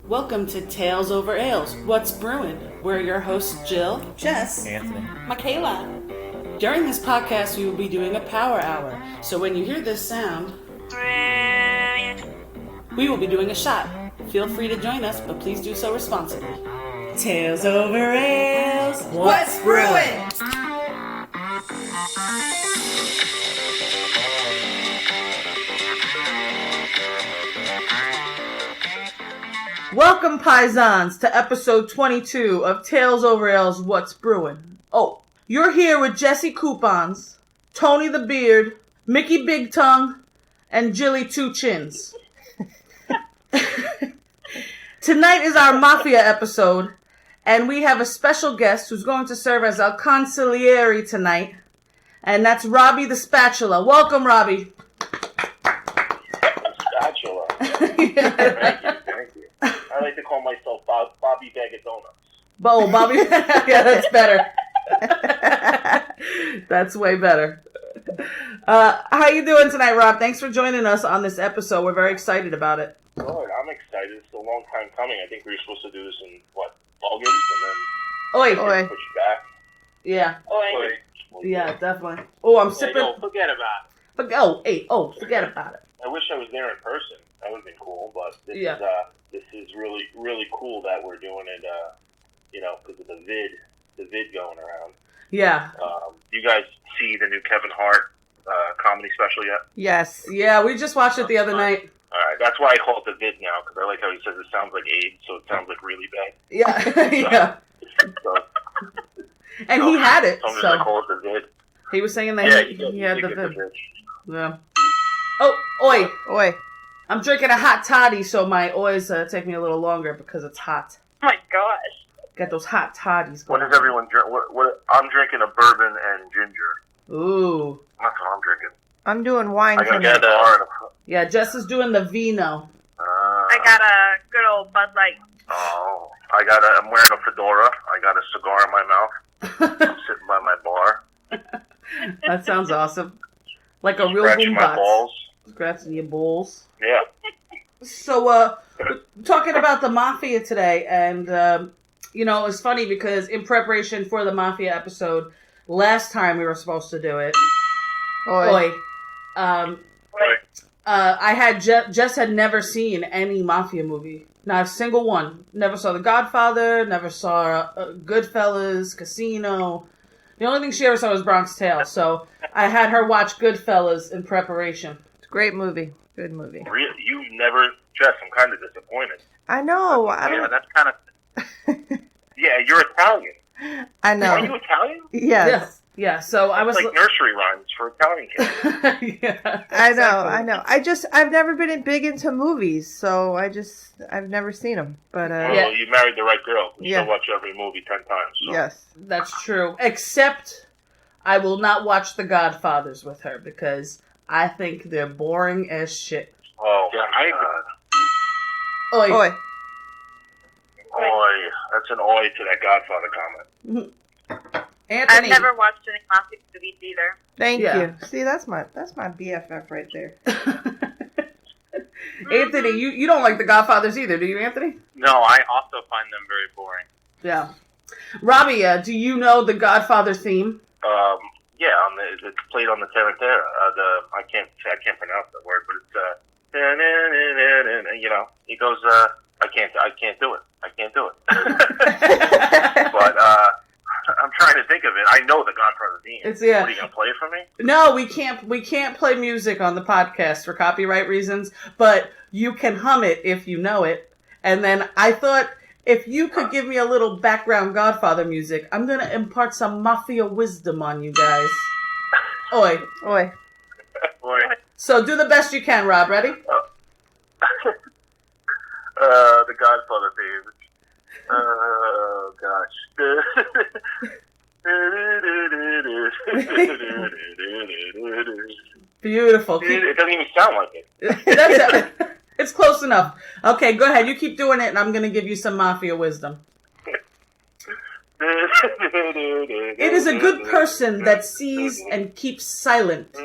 Welcome to Tales Over Ales, What's Brewin'? We're your hosts Jill, Jess, Anthony, Michaela. During this podcast, we will be doing a power hour, so when you hear this sound, we will be doing a shot. Feel free to join us, but please do so responsibly. Tales Over Ales, what's brewing? Welcome, Paisans, to episode 22 of Tales Over Ales, What's Brewin'? Oh, you're here with Jesse Coupons, Tony the Beard, Mickey Big Tongue, and Jilly Two Chins. Tonight is our Mafia episode, and we have a special guest who's going to serve as our consigliere tonight, and that's Robbie the Spatula. Welcome, Robbie. Spatula. Yeah. Thank you. I like to call myself Bobby Baggadonuts. Oh, Bobby. Yeah, that's better. That's way better. How you doing tonight, Rob? Thanks for joining us on this episode. We're very excited about it. Good. I'm excited. It's a long time coming. I think we were supposed to do this in, August, and then Oi. push back. Yeah. Oi. Yeah, definitely. Oh, I'm sipping. No, forget about it. Forget about it. I wish I was there in person. That would have been cool, but this is really, really cool that we're doing it, because of the vid going around. Yeah. You guys see the new Kevin Hart comedy special yet? Yes. Yeah, we just watched it the other night. All right, that's why I call it the vid now, because I like how he says it sounds like AIDS, so it sounds like really bad. Yeah. Yeah. So, And he had it, so I'm just so gonna call it the vid. he was saying that he had the did vid. vid. Yeah. Oh, oi. Oi. I'm drinking a hot toddy, so my oys take me a little longer because it's hot. Oh my gosh. Got those hot toddies What going. does everyone drink? What I'm drinking a bourbon and ginger. Ooh. That's what I'm drinking. I'm doing wine I gotta tonight. get a bar and a. Yeah, Jess is doing the vino. I got a good old Bud Light. Oh, I'm wearing a fedora. I got a cigar in my mouth. I'm sitting by my bar. That sounds awesome. Like a real Scratching my boombox. balls. Scratching your balls. Yeah. So, we're talking about the Mafia today, and, it's funny because in preparation for the Mafia episode, last time we were supposed to do it, Oi. I had Jess had never seen any Mafia movie. Not a single one. Never saw The Godfather, never saw Goodfellas, Casino. The only thing she ever saw was Bronx Tale, so I had her watch Goodfellas in preparation. It's a great movie. Good movie. Really? You've never, Jess, I'm kind of disappointed. I know. I Yeah, don't. that's kind of. Yeah, you're Italian. I know. Are you Italian? Yes. Yeah, so I was It's like nursery rhymes for Italian kids. yeah, I exactly. know. I've never been big into movies, so I've never seen them. But Well, Yeah. you married the right girl. You Yeah. still watch every movie 10 times. So. yes. That's true. Except I will not watch The Godfathers with her because I think they're boring as shit. Oh, Yeah, my God. Oi. Oi. Oi. That's an oi to that Godfather comment. I've Anthony. never watched any Mafia movies either. Thank Yeah. you. See, that's my BFF right there. Anthony, you don't like The Godfathers either, do you, Anthony? No, I also find them very boring. Yeah. Robbie, do you know the Godfather theme? Yeah, it's played on the tarantella. I can't pronounce the word, but it's he goes, I can't do it. But I'm trying to think of it. I know the Godfather theme. It's What, are you gonna play it for me? No, we can't play music on the podcast for copyright reasons, but you can hum it if you know it. And then I thought if you could give me a little background Godfather music, I'm going to impart some Mafia wisdom on you guys. Oi. Oi. Boy, So do the best you can, Rob. Ready? the Godfather theme. Oh gosh. Beautiful. It doesn't even sound like it. That's it. It's close enough. Okay, go ahead. You keep doing it, and I'm going to give you some Mafia wisdom. It is a good person that sees and keeps silent.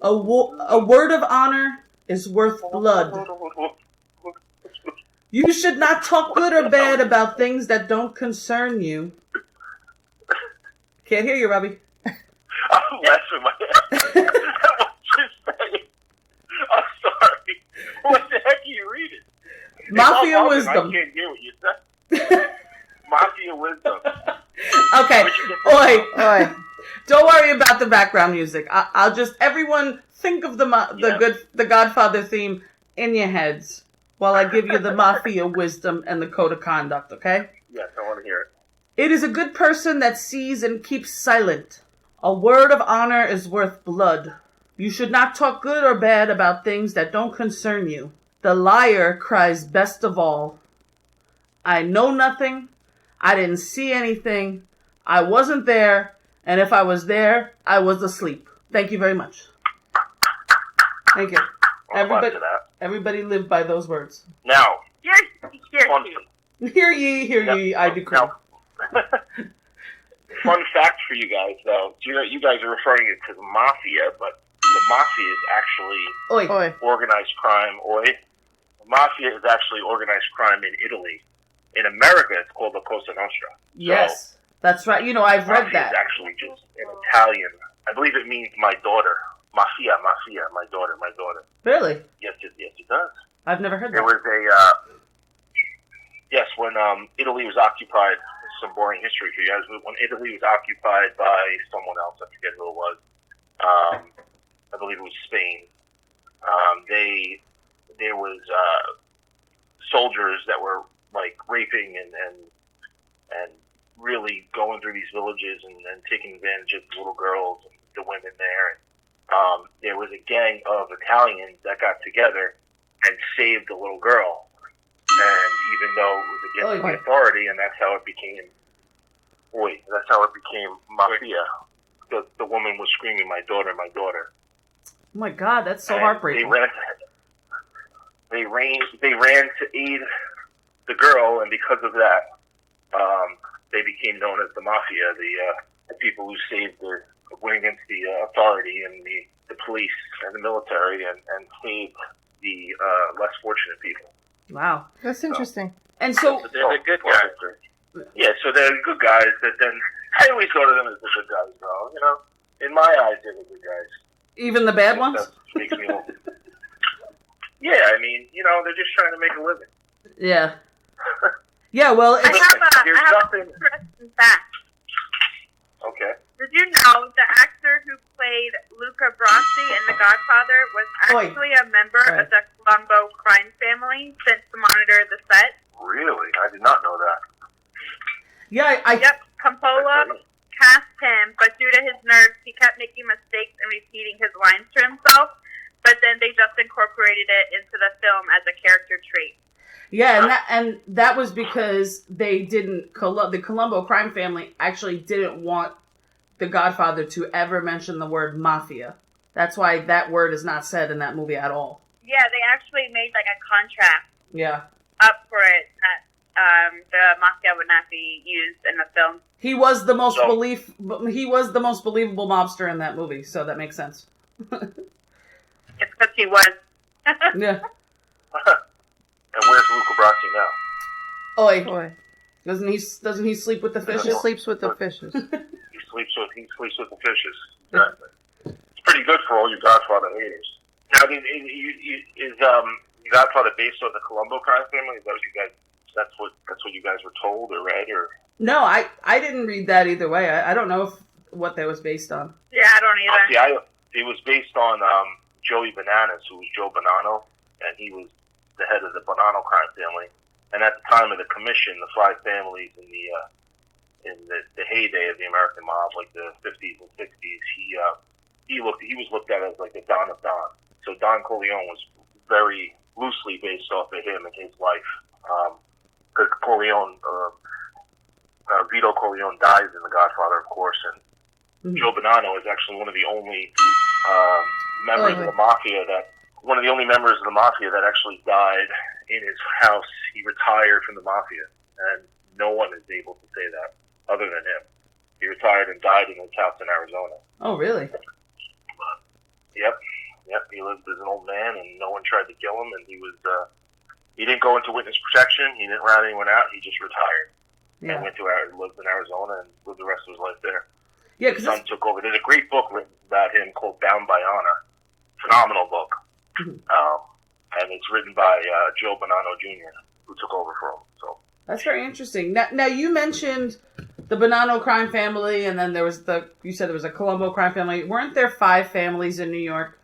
A word of honor is worth blood. You should not talk good or bad about things that don't concern you. Can't hear you, Robbie. I'm laughing my head. What you saying? I'm sorry. What the heck are you reading? Mafia wisdom. I can't hear what you said. Mafia wisdom. Okay. Oi. Don't worry about the background music. I'll just everyone think of the Godfather theme in your heads while I give you the Mafia wisdom and the code of conduct. Okay? Yes, I want to hear it. It is a good person that sees and keeps silent. A word of honor is worth blood. You should not talk good or bad about things that don't concern you. The liar cries best of all. I know nothing. I didn't see anything. I wasn't there. And if I was there, I was asleep. Thank you very much. Thank you. Everybody lived by those words. Now, Hear ye. Hear ye, I decree. Fun fact for you guys, though. You guys are referring it to the mafia, but the mafia is actually Oi. organized crime. The mafia is actually organized crime in Italy. In America, it's called La Cosa Nostra. Yes, that's right. I've read that. It's actually just in Italian. I believe it means my daughter. Mafia, my daughter. Really? Yes, it does. I've never heard that. There was when Italy was occupied, some boring history for you guys, when Italy was occupied by someone else, I forget who it was, I believe it was Spain, there was soldiers that were like raping and really going through these villages and taking advantage of the little girls and the women there. And there was a gang of Italians that got together and saved the little girl. And even though it was against the authority, and that's how it became mafia. The woman was screaming, "My daughter, my daughter!" Oh my God, that's so and heartbreaking. They ran to aid the girl, and because of that, they became known as the mafia, the people who went against the authority and the police and the military, and saved the less fortunate people. Wow, that's interesting. And so they're the good guys. Yeah, so they're the good guys. That then I always thought of them as the good guys, bro. In my eyes, they're the good guys. Even the bad ones? Makes me old. Yeah, I mean, they're just trying to make a living. Yeah. Yeah, well, I have an interesting fact. Okay. Did you know the actor who played Luca Brasi in The Godfather was actually a member of the Colombo crime family sent to monitor the set? Really? I did not know that. Yeah, Yep, Coppola cast him, but due to his nerves, he kept making mistakes and repeating his lines to himself, but then they just incorporated it into the film as a character trait. Yeah, and that was because they didn't. The Colombo crime family actually didn't want the Godfather to ever mention the word mafia. That's why that word is not said in that movie at all. Yeah, they actually made like a contract. Yeah. Up for it that the mafia would not be used in the film. He was the most believable mobster in that movie, so that makes sense. It's because he was. Yeah. And where's Luca Brasi now? Oi. Doesn't he sleep with the fishes? He sleeps with the fishes. He sleeps with the fishes. Exactly. It's pretty good for all you Godfather haters. Now, is Godfather based on the Colombo crime family? Is that what you guys? That's what you guys were told or read or? No, I didn't read that either way. I don't know what that was based on. Yeah, I don't either. It was based on Joey Bananas, who was Joe Bonanno, and he was the head of the Bonanno crime family. And at the time of the commission, the five families in the heyday of the American mob, like the 50s and 60s, he was looked at as like the Don of Don. So Don Corleone was very loosely based off of him and his life. Because Vito Corleone dies in The Godfather, of course, and Joe Bonanno is actually one of the only members of the mafia that actually died in his house. He retired from the mafia, and no one is able to say that other than him. He retired and died in his house in Arizona. Oh, really? Yep. He lived as an old man, and no one tried to kill him, and he was He didn't go into witness protection. He didn't rat anyone out. He just retired Yeah. and lived in Arizona and lived the rest of his life there. Yeah, His son took over. There's a great book written about him called Bound by Honor. Phenomenal book. And it's written by Joe Bonanno Jr., who took over for him. So that's very interesting. Now you mentioned the Bonanno crime family, and then you said there was a Colombo crime family. Weren't there 5 families in New York?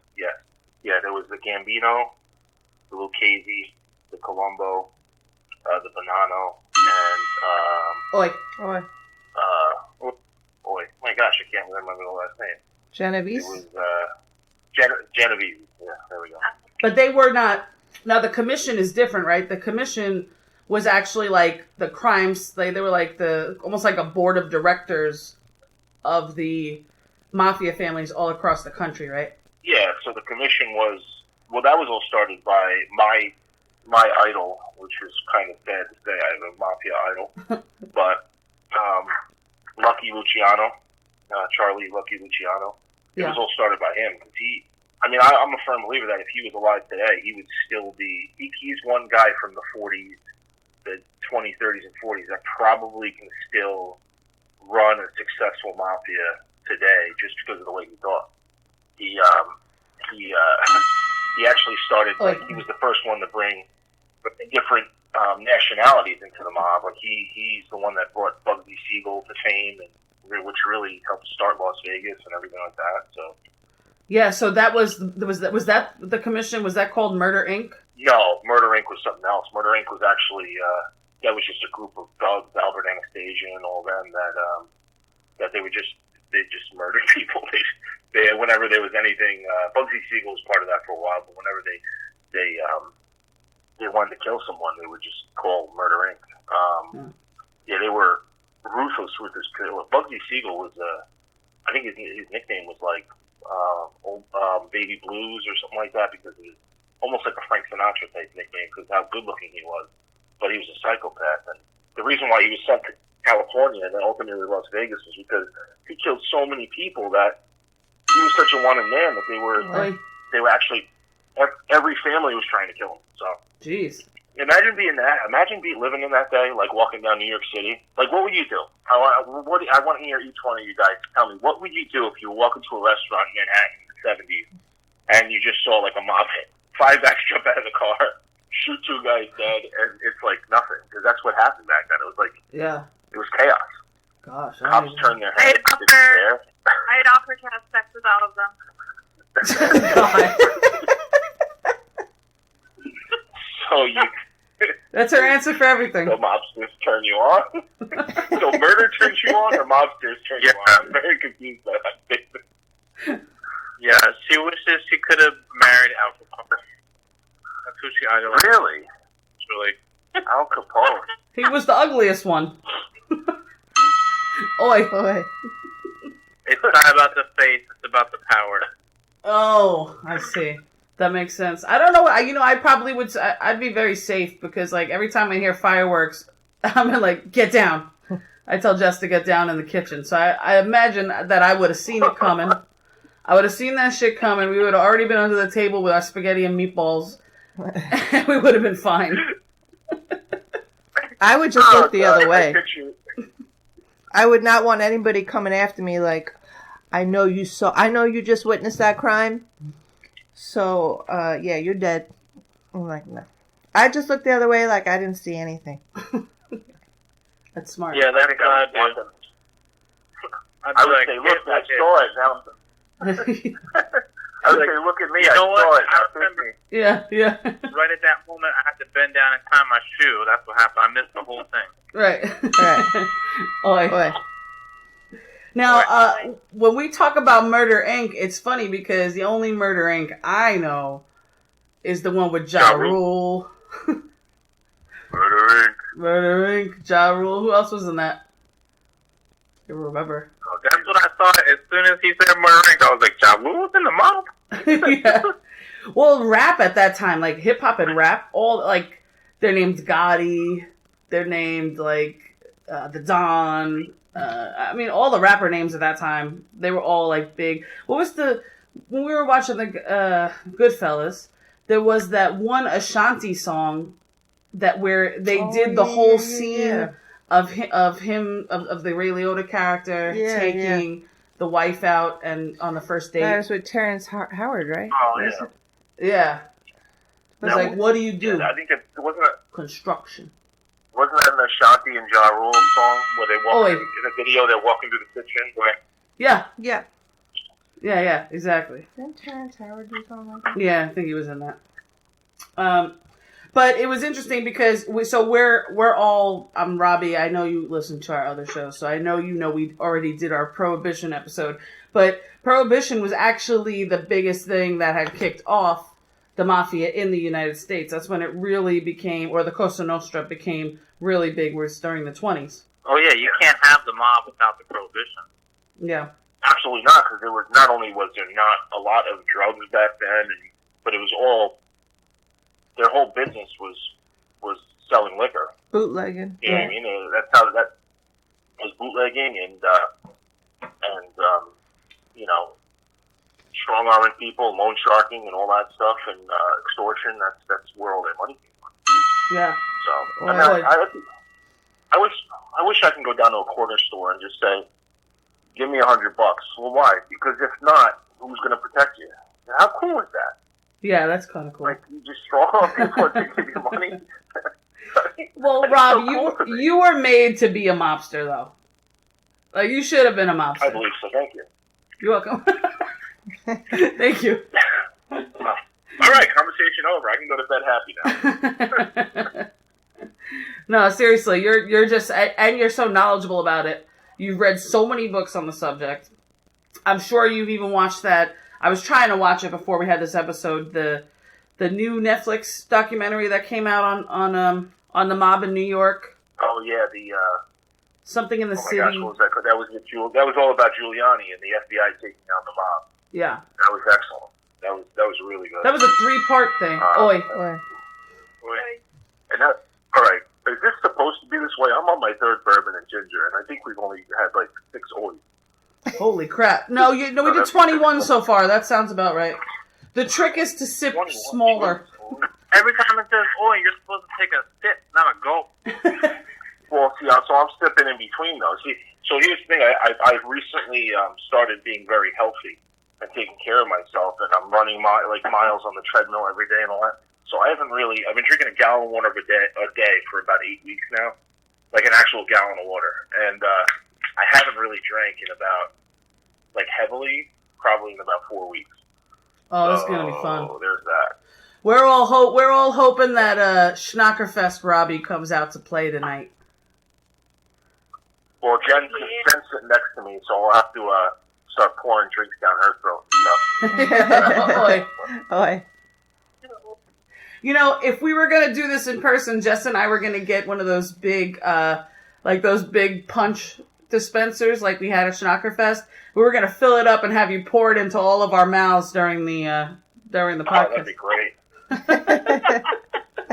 yeah, there was the Gambino, the Lucchese, the Colombo, the Bonanno, and my gosh, I can't remember the last name. Genovese? It was Genovese. Yeah, there we go. But they were not. Now the commission is different, right? The commission was actually like the crimes. They were like almost like a board of directors of the mafia families all across the country, right? Yeah. So the commission that was all started by my idol, which is kind of sad to say. I have a mafia idol, but Lucky Luciano, Charlie Lucky Luciano. It was all started by him because I'm a firm believer that if he was alive today, he would still be. He's one guy from the 40s, the 20s, 30s, and 40s that probably can still run a successful mafia today just because of the way he thought. He actually started. He was the first one to bring different nationalities into the mob. Like he's the one that brought Bugsy Siegel to fame, and which really helped start Las Vegas and everything like that. So. Yeah, so was that the commission? Was that called Murder Inc.? No, Murder Inc. was something else. Murder Inc. was actually that was just a group of thugs, Albert Anastasia and all them that they just murdered people. They whenever there was anything, Bugsy Siegel was part of that for a while, but whenever they wanted to kill someone, they would just call Murder Inc. Yeah, they were ruthless with this kill. Bugsy Siegel was I think his nickname was like Baby Blues or something like that because it was almost like a Frank Sinatra type nickname because how good looking he was. But he was a psychopath, and the reason why he was sent to California and then ultimately Las Vegas was because he killed so many people that he was such a wanted man that they were actually every family was trying to kill him. So jeez. Imagine living in that day, like walking down New York City. Like, what would you do? I want to hear each one of you guys tell me, what would you do if you were walking to a restaurant in Manhattan in the 70s and you just saw, like, a mob hit? 5 guys jump out of the car, shoot 2 guys dead, and it's, like, nothing. Because that's what happened back then. It was, like, it was chaos. Gosh. Cops turned their heads. I'd offer to have sex with all of them. So you... That's her answer for everything. So mobsters turn you on? So murder turns you on or mobsters turn you on? I'm very confused by that statement. Yeah, she wishes she could have married Al Capone. That's who she idolized. Really? Really. Al Capone. He was the ugliest one. Oi. It's not about the face, it's about the power. Oh, I see. That makes sense. I don't know. I probably would. I'd be very safe because, like, every time I hear fireworks, I'm like, get down. I tell Jess to get down in the kitchen. So I imagine that I would have seen it coming. I would have seen that shit coming. We would have already been under the table with our spaghetti and meatballs, and we would have been fine. I would just look the other way. I would not want anybody coming after me like, I know you just witnessed that crime. So, yeah, you're dead. I'm like, no. I just looked the other way like I didn't see anything. That's smart. Yeah, that's what I'd do. I would say, look, I saw it. Now, I would say, look at me, I saw it. I remember. Yeah. Right at that moment, I had to bend down and tie my shoe. That's what happened. I missed the whole thing. Right. Oi. Now, when we talk about Murder Inc., it's funny because the only Murder Inc. I know is the one with Ja Rule. Murder Inc. Murder Inc., Ja Rule. Who else was in that? You remember? Oh, that's what I thought. As soon as he said Murder Inc., I was like, Ja Rule was in the mob? Yeah. Well, rap at that time, like hip-hop and rap, all, like, they're named Gotti. They're named, like, the Don. I mean, all the rapper names at that time, they were all, like, big. When we were watching the Goodfellas, there was that one Ashanti song that where they did the whole scene yeah. of the Ray Liotta character taking the wife out and on the first date. That was with Terrence Howard, right? Oh, yeah. Yeah. It was like, what do you do? Yeah, I think it wasn't Construction. Wasn't that in the Shanti and Ja Rule song where they walk in the video? They're walking through the kitchen. Where... Yeah. Yeah. Yeah. Exactly. Didn't Terrence Howard do something like that? Yeah, I think he was in that. But it was interesting because we're all. I'm Robbie. I know you listen to our other shows, so I know we already did our Prohibition episode. But Prohibition was actually the biggest thing that had kicked off the mafia in the United States. That's when it really became, or the Cosa Nostra became really big, was during the 20s. Oh yeah, you can't have the mob without the prohibition. Yeah. Absolutely not, because there was not only was there not a lot of drugs back then, but it was all their whole business was selling liquor. Bootlegging. You know what I mean? That's how that was bootlegging and strong-arming people, loan sharking, and all that stuff, and extortion. That's where all their money came from. Yeah. So I wish I can go down to a corner store and just say, "Give me $100." Well, why? Because if not, who's going to protect you? How cool is that? Yeah, that's kind of cool. Like, you just throw off people and they give you money. Well, Rob, you were made to be a mobster, though. Like, you should have been a mobster. I believe so. Thank you. You're welcome. Thank you. All right, conversation over. I can go to bed happy now. No, seriously, you're just, and you're so knowledgeable about it. You've read so many books on the subject. I'm sure you've even watched that. I was trying to watch it before we had this episode. The new Netflix documentary that came out on the mob in New York. Oh yeah, the something in the city. Gosh, what was that? That was all about Giuliani and the FBI taking down the mob. Yeah, that was excellent. That was really good. That was a 3-part thing. Oi. And that, all right. Is this supposed to be this way? I'm on my 3rd bourbon and ginger, and I think we've only had like 6 oils. Holy crap! No, we did 21 so far. That sounds about right. The trick is to sip smaller. Every time it says oil, you're supposed to take a sip, not a gulp. Well, see, so I'm sipping in between those. See, so here's the thing. I've recently started being very healthy and taking care of myself, and I'm running miles on the treadmill every day and all that. So I've been drinking a gallon of water a day for about 8 weeks now, like an actual gallon of water, and I haven't really drank in about heavily, probably in about 4 weeks. Oh, that's gonna be fun. Oh, there's that. We're all hoping that Schnockerfest Robbie comes out to play tonight. Well, Jen's sitting next to me, so I'll have to start pouring drinks down her throat and stuff. Oi. You know, if we were going to do this in person, Jess and I were going to get one of those big, those big punch dispensers like we had at Schnockerfest. We were going to fill it up and have you pour it into all of our mouths during the podcast. Oh, that'd be great.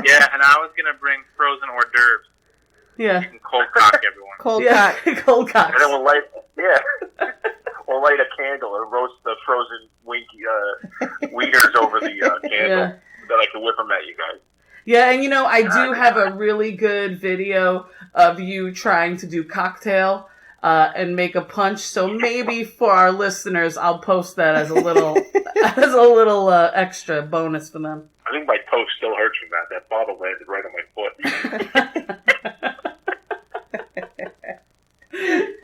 Yeah, and I was going to bring frozen hors d'oeuvres. Yeah. You can cold cock everyone. Cold cock. Cold cock. And then we'll light a candle and roast the frozen wieners over the candle. Yeah. Then I can whip them at you guys. Yeah, and I do have a really good video of you trying to do cocktail and make a punch. So maybe for our listeners, I'll post that as a little extra bonus for them. I think my toe still hurts from that. That bottle landed right on my foot.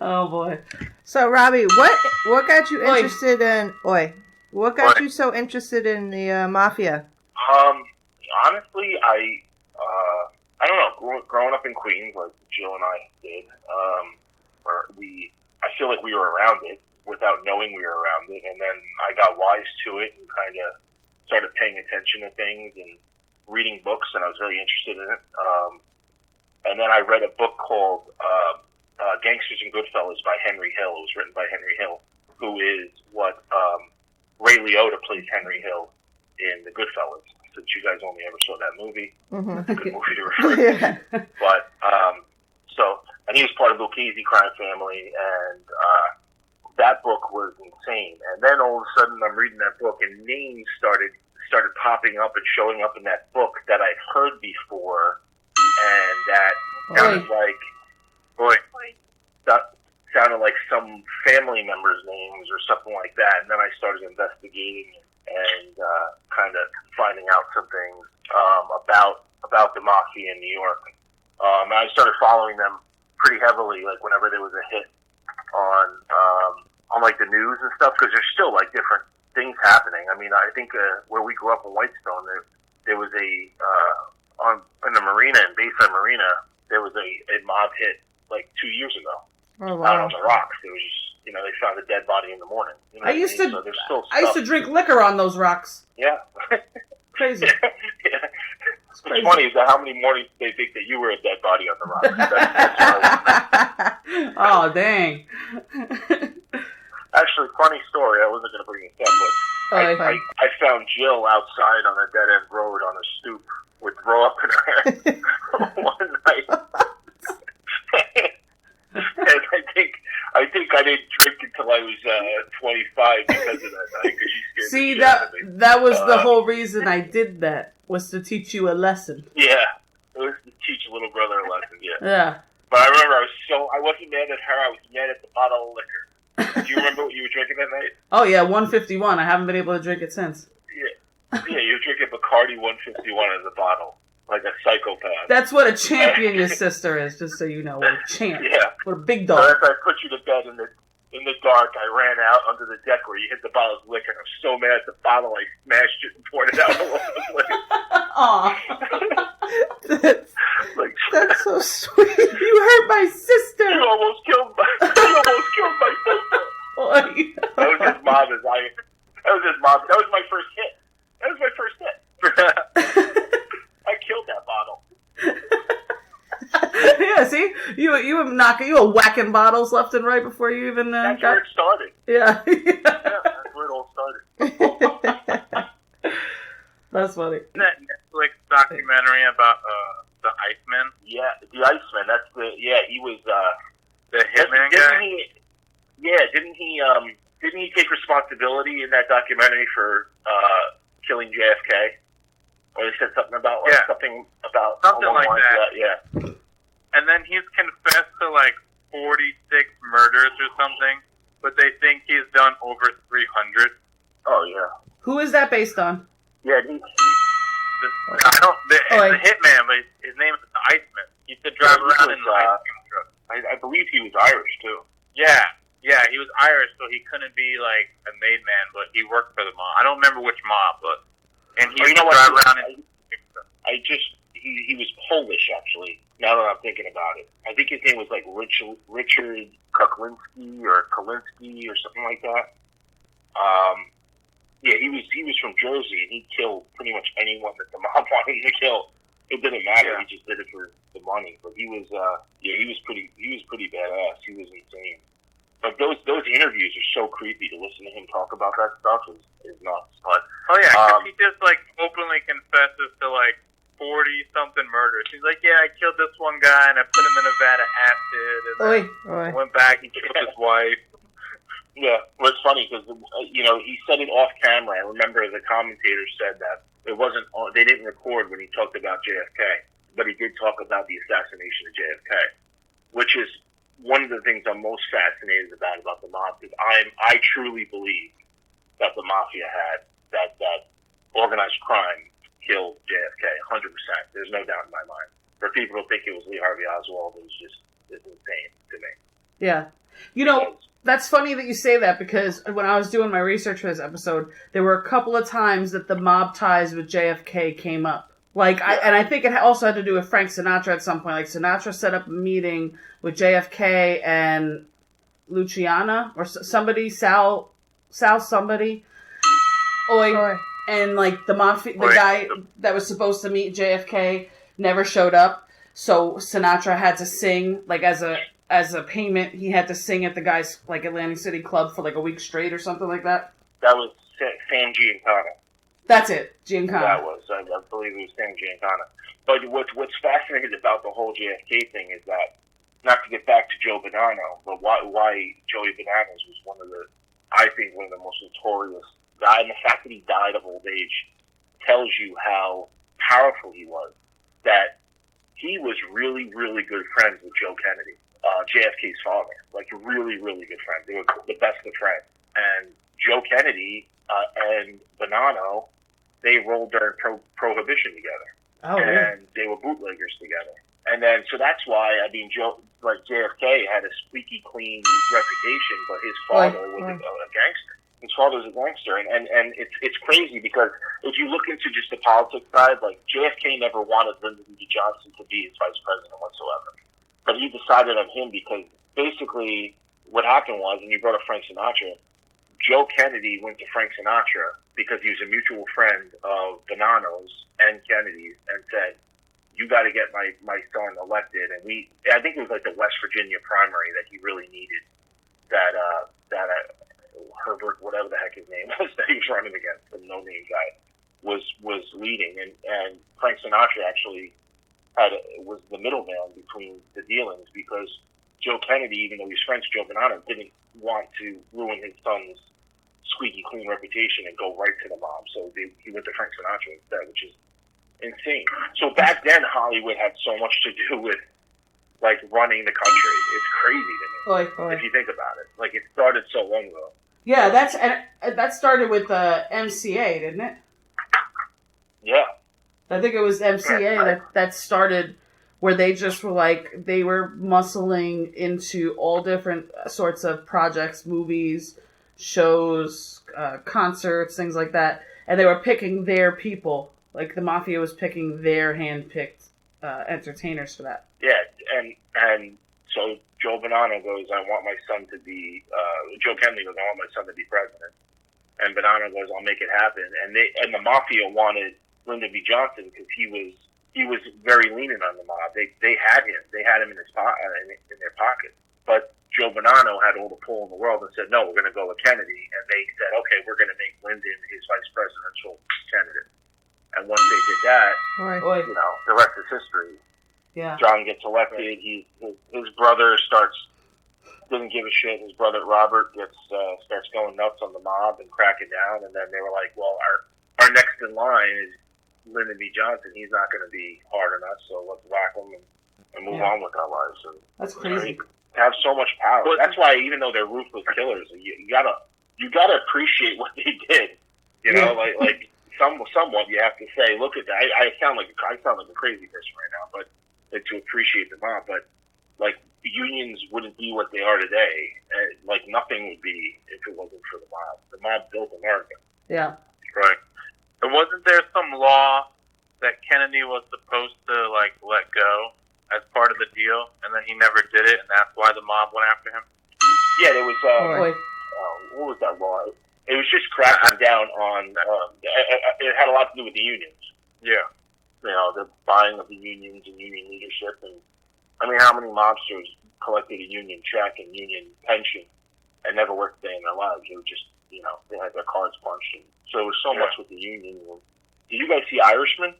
Oh boy. So Robbie, what got you interested in? What got you so interested in the mafia? Honestly, I don't know. Growing up in Queens, like Jill and I did, I feel like we were around it without knowing we were around it, and then I got wise to it and kind of started paying attention to things and reading books, and I was very interested in it. And then I read a book called Gangsters and Goodfellas by Henry Hill. It was written by Henry Hill, who is what Ray Liotta plays Henry Hill in The Goodfellas. Since you guys only ever saw that movie, it's a good movie to refer to. Yeah. But and he was part of the Lucchese crime family, and that book was insane. And then all of a sudden, I'm reading that book, and names started popping up and showing up in that book that I'd heard before, and that sounded like that sounded like some family members' names or something like that. And then I started investigating and kind of finding out some things about the mafia in New York. And I started following them pretty heavily, like whenever there was a hit on like the news and stuff, because there's still like different things happening. I mean, I think where we grew up in Whitestone, there was in the marina, in Bayside Marina, there was a mob hit like 2 years ago. Oh, wow. Out on the rocks. It was just, they found a dead body in the morning. You know I used to So I used to drink liquor on those rocks. Yeah. Crazy. Yeah. What's funny is that how many mornings they think that you were a dead body on the rocks. That's Oh, dang. Actually, funny story. I wasn't going to bring it up, but I found Jill outside on a dead-end road on a stoop with throw up in her hair one night. And I think I didn't drink until I was 25 because of that night. Cause she scared See, the shit out of me. that was the whole reason I did that, was to teach you a lesson. Yeah, it was to teach a little brother a lesson. Yeah. Yeah. But I remember I wasn't mad at her. I was mad at the bottle of liquor. Do you remember what you were drinking that night? Oh, yeah, 151. I haven't been able to drink it since. Yeah, you were drinking Bacardi 151 as a bottle, like a psychopath. That's what a champion your sister is, just so you know. What a champ. Yeah. What a big So dog. as I put you to bed in the dark, I ran out under the deck where you hit the bottle of liquor. I was so mad at the bottle, I smashed it and poured it out all over the place. Aw. That's so sweet. You hurt my sister. You almost killed my sister. Boy. That was his mom. That was my first hit. I killed that bottle. Yeah, see? You were whacking bottles left and right before you even That's where it started. Yeah. Yeah, that's where it all started. That's funny. Isn't that Netflix documentary about the Iceman? Yeah, the Iceman. He was The hitman guy? Didn't he take responsibility in that documentary for killing JFK? Or they said something about something like that. Yeah. And then he's confessed to like 46 murders or something, but they think he's done over 300. Oh yeah. Who is that based on? Yeah. The hitman, but his name is the Iceman. He used to drive around in the ice cream truck. I believe he was Irish too. Yeah, he was Irish, so he couldn't be like a made man, but he worked for the mob. I don't remember which mob, but he used to drive around in. He was Polish actually. Now that I'm thinking about it, I think his name was like Richard Kuklinski or Kalinsky or something like that. Yeah, he was from Jersey, and he killed pretty much anyone that the mob wanted him to kill. It didn't matter. Yeah. He just did it for the money. But he was pretty badass. He was insane. But those interviews are so creepy. To listen to him talk about that stuff is nuts. But Oh yeah, 'cause he just like openly confesses to like 40-something murders. He's like, yeah, I killed this one guy and I put him in a vat of acid, and then went back. He killed his wife. Yeah, well, it's funny because he said it off camera. I remember the commentator said that it wasn't. They didn't record when he talked about JFK, but he did talk about the assassination of JFK, which is one of the things I'm most fascinated about the mob. Because I truly believe that the mafia had that organized crime killed JFK 100%. There's no doubt in my mind. For people to think it was Lee Harvey Oswald, it's insane to me. Yeah. That's funny that you say that, because when I was doing my research for this episode, there were a couple of times that the mob ties with JFK came up. I think it also had to do with Frank Sinatra at some point. Like, Sinatra set up a meeting with JFK and Luciana or somebody, Sal somebody. Oy. And like the guy that was supposed to meet JFK never showed up. So Sinatra had to sing, like as a payment, he had to sing at the guy's like Atlantic City club for like a week straight or something like that. That was Sam Giancana. That's it, Giancana. That was, I believe it was Sam Giancana. But what's fascinating about the whole JFK thing is that, not to get back to Joe Bonanno, but why Joey Bananas was one of the most notorious guy, and the fact that he died of old age tells you how powerful he was. That he was really, really good friends with Joe Kennedy, JFK's father. Like, really, really good friends. They were the best of friends. And Joe Kennedy and Bonanno, they rolled during Prohibition together. Oh, and they were bootleggers together. And then, so that's why, I mean, JFK had a squeaky clean reputation, but his father was a gangster. His father was a gangster, and it's crazy because if you look into just the politics side, like, JFK never wanted Lyndon B. Johnson to be his vice president whatsoever. But he decided on him because basically what happened was, and you brought up Frank Sinatra, Joe Kennedy went to Frank Sinatra because he was a mutual friend of Bonanno's and Kennedy's and said, you got to get my son elected. And I think it was like the West Virginia primary that he really needed, that Herbert, whatever the heck his name was, that he was running against, the no-name guy, was leading. And Frank Sinatra actually was the middleman between the dealings because Joe Kennedy, even though he was friends with Joe Bonanno, didn't want to ruin his son's squeaky clean reputation and go right to the mob. So he went to Frank Sinatra instead, which is insane. So back then, Hollywood had so much to do with, like, running the country. It's crazy to me, if you think about it. Like, it started so long ago. Yeah, that started with MCA, didn't it? Yeah. I think it was MCA that started where they just were like, they were muscling into all different sorts of projects, movies, shows, concerts, things like that. And they were picking their people. Like, the Mafia was picking their hand-picked entertainers for that. Yeah, and so Joe Bonanno goes, I want my son to be, Joe Kennedy goes, I want my son to be president. And Bonanno goes, I'll make it happen. And the Mafia wanted Lyndon B. Johnson because he was very lenient on the mob. They had him in in their pocket. But Joe Bonanno had all the pull in the world and said, no, we're going to go with Kennedy. And they said, okay, we're going to make Lyndon his vice presidential candidate. And once they did that, you know, the rest is history. Yeah. John gets elected. His brother didn't give a shit. His brother Robert starts going nuts on the mob and cracking down. And then they were like, well, our next in line is Lyndon B. Johnson. He's not going to be hard on us, so let's whack him and move on with our lives. And that's crazy. They have so much power. That's why, even though they're ruthless killers, you gotta appreciate what they did. You know, like somewhat you have to say, look at that. I sound like a crazy person right now, but to appreciate the mob. But like, unions wouldn't be what they are today. Like, nothing would be if it wasn't for the mob. The mob built America. Yeah. Right. And wasn't there some law that Kennedy was supposed to, like, let go as part of the deal, and then he never did it, and that's why the mob went after him? Yeah, there was, what was that law? It was just cracking down on, it had a lot to do with the unions. Yeah. You know, the buying of the unions and union leadership, and, I mean, how many mobsters collected a union check and union pension and never worked a day in their lives? It was just, you know, they had their cards punched. And so it was so much with the union. Did you guys see Irishman?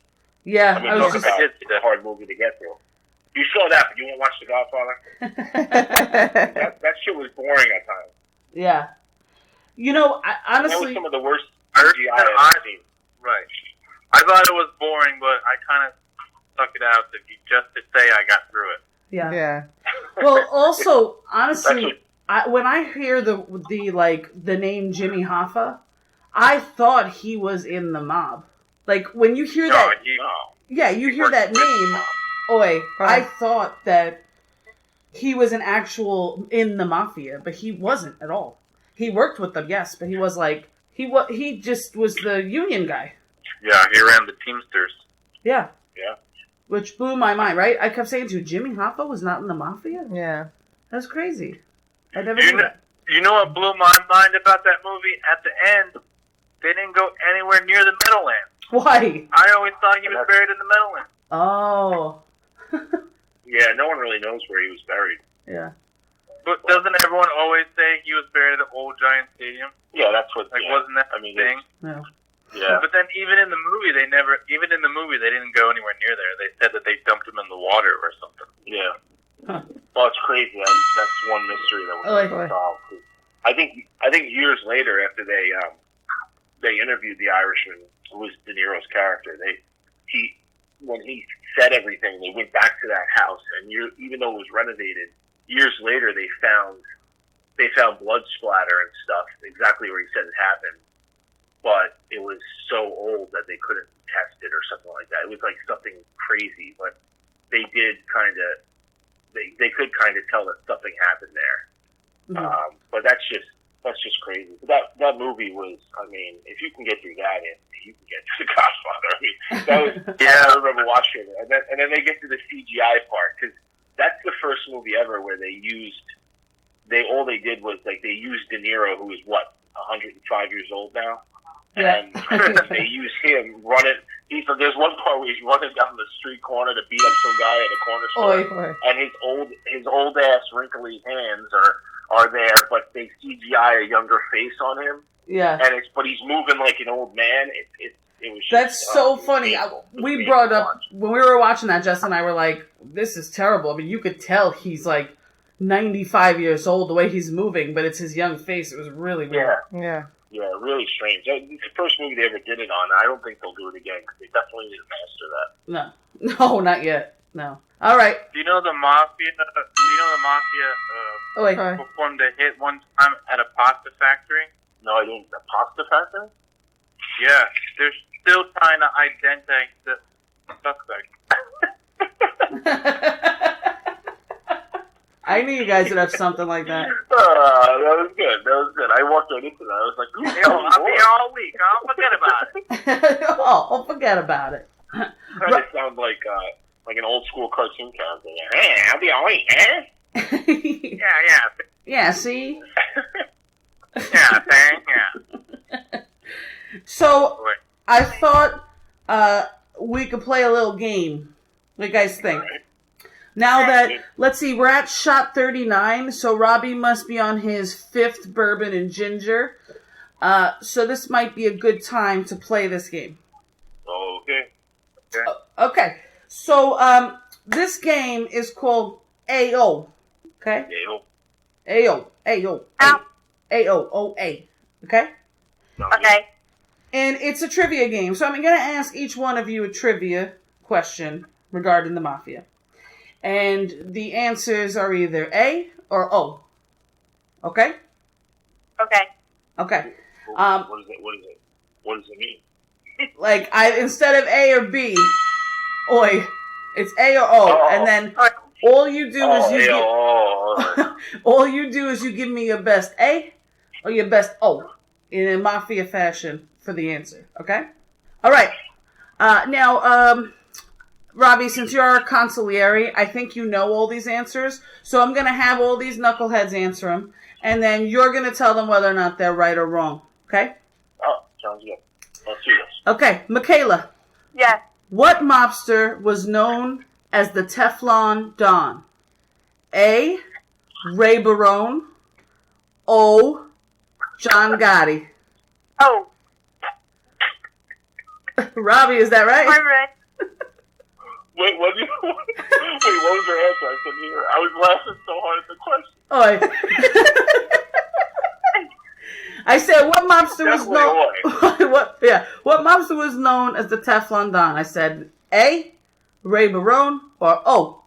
Yeah. I mean, talk about a hard movie to get through. You saw that, but you won't watch The Godfather? that shit was boring at times. Yeah. You know, honestly... That was some of the worst CGI I've ever seen. Right. I thought it was boring, but I kind of stuck it out just to say I got through it. Yeah. Yeah. Well, also, honestly, when I hear the name Jimmy Hoffa, I thought he was in the mob. Like, when you hear that... you hear that name... I thought that he was an actual in the Mafia, but he wasn't at all. He worked with them, yes, but he was like, he just was the union guy. Yeah, he ran the Teamsters. Yeah. Yeah. Which blew my mind, right? I kept saying to you, Jimmy Hoffa was not in the Mafia? Yeah. That's crazy. I never knew that. You know what blew my mind about that movie? At the end, they didn't go anywhere near the Meadowlands. Why? I always thought he was buried in the Meadowlands. Oh. Yeah, no one really knows where he was buried. Yeah. But doesn't everyone always say he was buried at the old Giant Stadium? Yeah, that's what. Like, wasn't that the thing? Yeah. Yeah. But then even in the movie, they didn't go anywhere near there. They said that they dumped him in the water or something. Yeah. Huh. Well, it's crazy. That's one mystery that was solved. I think years later, after they interviewed the Irishman, who was De Niro's character, when he said everything, they went back to that house, and even though it was renovated, years later they found blood splatter and stuff exactly where he said it happened, but it was so old that they couldn't test it or something like that. It was like something crazy, but they did they could kind of tell that something happened there. Mm-hmm. But that's just crazy. That movie was, I mean, if you can get through that, you can get through The Godfather. I mean, that was, I remember watching it. And then they get to the CGI part, because that's the first movie ever where all they did was, like, they used De Niro, who is, 105 years old now? Yeah. And they used him running. There's one part where he's running down the street corner to beat up some guy at a corner store, and his old ass wrinkly hands are there, but they CGI a younger face on him. Yeah, but he's moving like an old man. It was just, that's so funny. We brought up when we were watching that. Jess and I were like, "This is terrible." I mean, you could tell he's like 95 years old the way he's moving, but it's his young face. It was really weird. Yeah, really strange. It's the first movie they ever did it on. I don't think they'll do it again, because they definitely didn't master that. No, not yet. No. All right. Do you know the mafia? Performed a hit one time at a pasta factory? No, I didn't. The pasta factory? Yeah, they're still trying to identify the suspect. I knew you guys would have something like that. That was good. I walked right into that. I was like, I'll be here all week. I'll forget about it. I'll forget about it. Trying to sound like an old school cartoon character. Hey, I'll be all week, eh? Yeah. Yeah, see? Yeah. So, I thought we could play a little game. What do you guys think? Right. Now that, let's see, we're at shot 39, so Robbie must be on his 5th bourbon and ginger. So this might be a good time to play this game. Okay. Okay. So this game is called AO. Okay? AO. AO. Okay? Okay. And it's a trivia game. So I'm going to ask each one of you a trivia question regarding the mafia. And the answers are either A or O. Okay? Okay. Okay. What is it? What does it mean? Like, instead of A or B, it's A or O. And then all you do is all you do is you give me your best A or your best O in a mafia fashion for the answer. Okay? All right. Now, Robbie, since you're a consigliere, I think you know all these answers. So I'm going to have all these knuckleheads answer them. And then you're going to tell them whether or not they're right or wrong. Okay? Oh, sounds good. Let's do this. Okay. Michaela. Yes. What mobster was known as the Teflon Don? A. Ray Barone. O. John Gotti. Oh. Robbie, is that right? I'm right. Wait, what was your answer? I couldn't hear. I was laughing so hard at the question. I said, what mobster was known? What mobster was known as the Teflon Don? I said A. Ray Barone or O.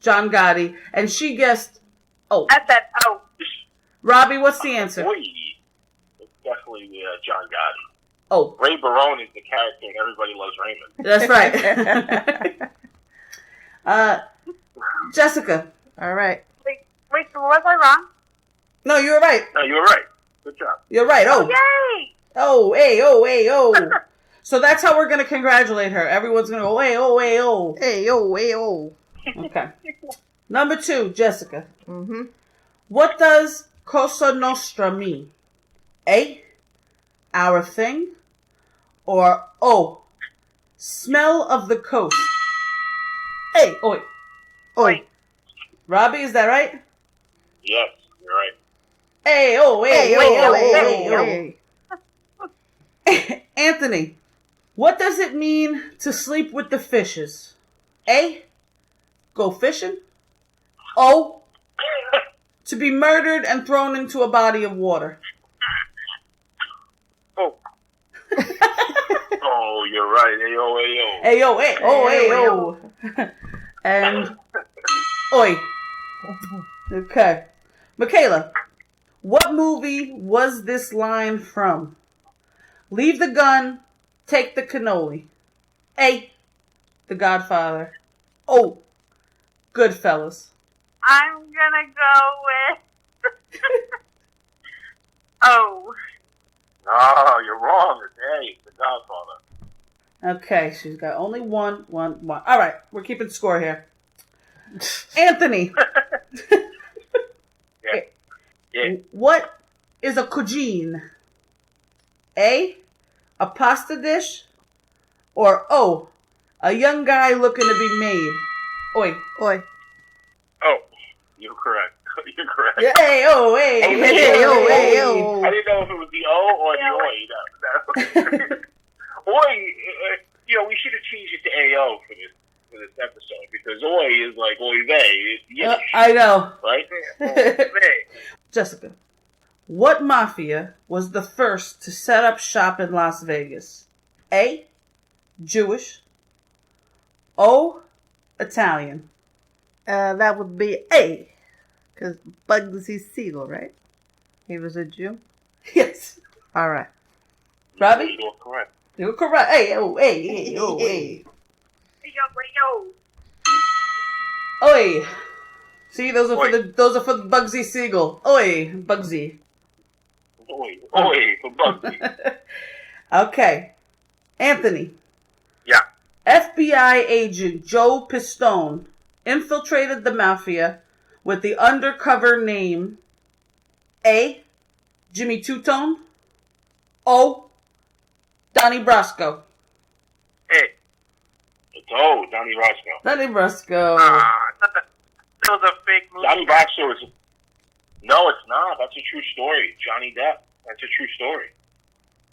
John Gotti, and she guessed O. I said O. Robbie, what's the answer? It's definitely John Gotti. Oh. Ray Barone is the character and everybody loves That's Raymond. right. Jessica. All right. Wait, so was I wrong? No, you were right. No, you were right. Good job. You're right. Oh. Yay! Oh, hey, oh, hey, oh. So that's how we're going to congratulate her. Everyone's going to go, hey, oh, hey, oh. Hey, oh, hey, oh. Okay. Number 2, Jessica. Mm-hmm. What does Cosa Nostra mean? A. Our thing. Or O. Smell of the coast. Hey, oi. Oi. Robbie, is that right? Yes, you're right. Hey, oh, hey, Hey, hey. Anthony, what does it mean to sleep with the fishes? A. Go fishing. O. To be murdered and thrown into a body of water. Oh. Oh, you're right. Ayo. Ayo. And oi. Okay. Michaela, what movie was this line from? Leave the gun, take the cannoli. A, The Godfather. O, Goodfellas. I'm gonna go with O. No, you're wrong. It's A. It's The Godfather. Okay, she's got only one. All right, we're keeping score here. Anthony. Yeah. What is a cuisine? A, a pasta dish, or O, a young guy looking to be made? Oi. Oi. Oh, you're correct. You're correct. Yeah, hey, oh, hey, Hey, hey, hey, oh, hey, hey, hey. oh. I didn't know if it was the O or the Oi. Oi, we should have changed it to AO for this episode because Oi is like Oy vey. It's Yiddish, I know. right? Jessica, what mafia was the first to set up shop in Las Vegas? A, Jewish. O, Italian. That would be A. Because Bugsy Siegel, right? He was a Jew? Yes. All right. Robbie? You're correct. You're correct. Hey, oh, hey, oh, hey. Yo. Oi. See, those are for Bugsy Siegel. Oi, Bugsy. Oi, for Bugsy. Okay. Anthony. Yeah. FBI agent Joe Pistone infiltrated the mafia with the undercover name A, Jimmy Two-Tone. O, Donnie Brasco. Hey. It's O, Donnie Brasco. Donnie Brasco. That was a fake movie. Donnie Brasco is... No, it's not. That's a true story. Johnny Depp. That's a true story.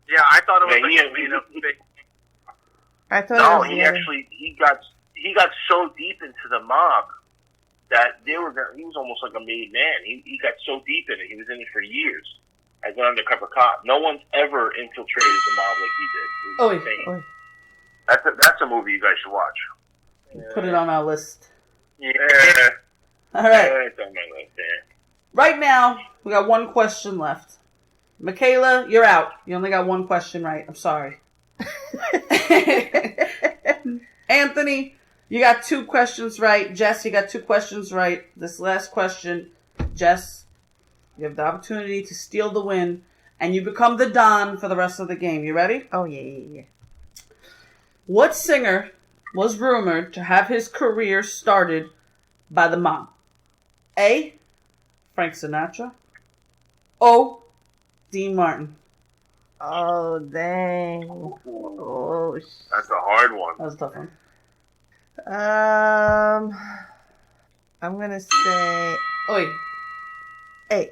Yeah, I thought it was Yeah, like made up fake. I thought No, it was he actually he got so deep into the mob that he was almost like a made man. He got so deep in it. He was in it for years as an undercover cop. No one's ever infiltrated the mob like he did. It was insane. That's a movie you guys should watch. Put it on our list. Yeah. All right. Yeah, it's on my list there. Right now, we got one question left. Michaela, you're out. You only got one question right. I'm sorry. Anthony, you got 2 questions right. Jess, you got 2 questions right. This last question, Jess, you have the opportunity to steal the win, and you become the Don for the rest of the game. You ready? Oh, yeah. What singer was rumored to have his career started by the mob? A, Frank Sinatra. O, Dean Martin. Oh, dang. Oh, That's a hard one. That was a tough one. I'm going to say Oi. A.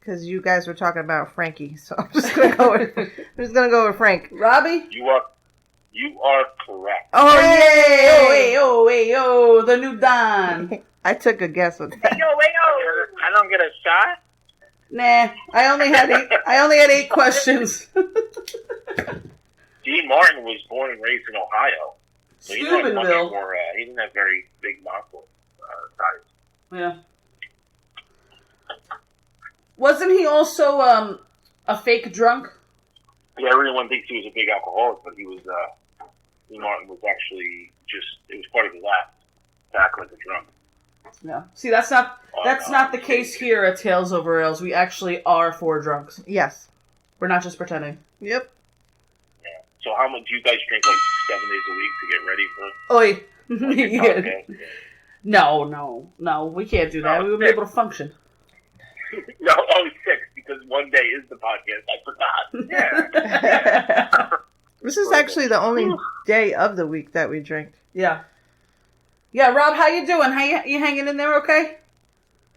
Because you guys were talking about Frankie, so I'm just going to go with Frank. Robbie? You are correct. Oh, Hey, yay! oh, the new Don. I took a guess with that. Yo. I don't get a shot? Nah, I only had 8 questions. Dean Martin was born and raised in Ohio. So he didn't have much Steubenville. more, he didn't have very big muscle size. Yeah. Wasn't he also a fake drunk? Yeah, everyone thinks he was a big alcoholic, but Dean Martin was actually it was part of his act to act like a drunk. Yeah. See, that's not the case here at Tales Over Ales. We actually are 4 drunks. Yes. We're not just pretending. Yep. Yeah. So how much do you guys drink, like 7 days a week to get ready for? Oi. Okay. No, we can't do that. We wouldn't be able to function. No, 6 because one day is the podcast. I forgot. Yeah. This is actually the only day of the week that we drink. Yeah. Yeah, Rob, how you doing? How you hanging in there okay?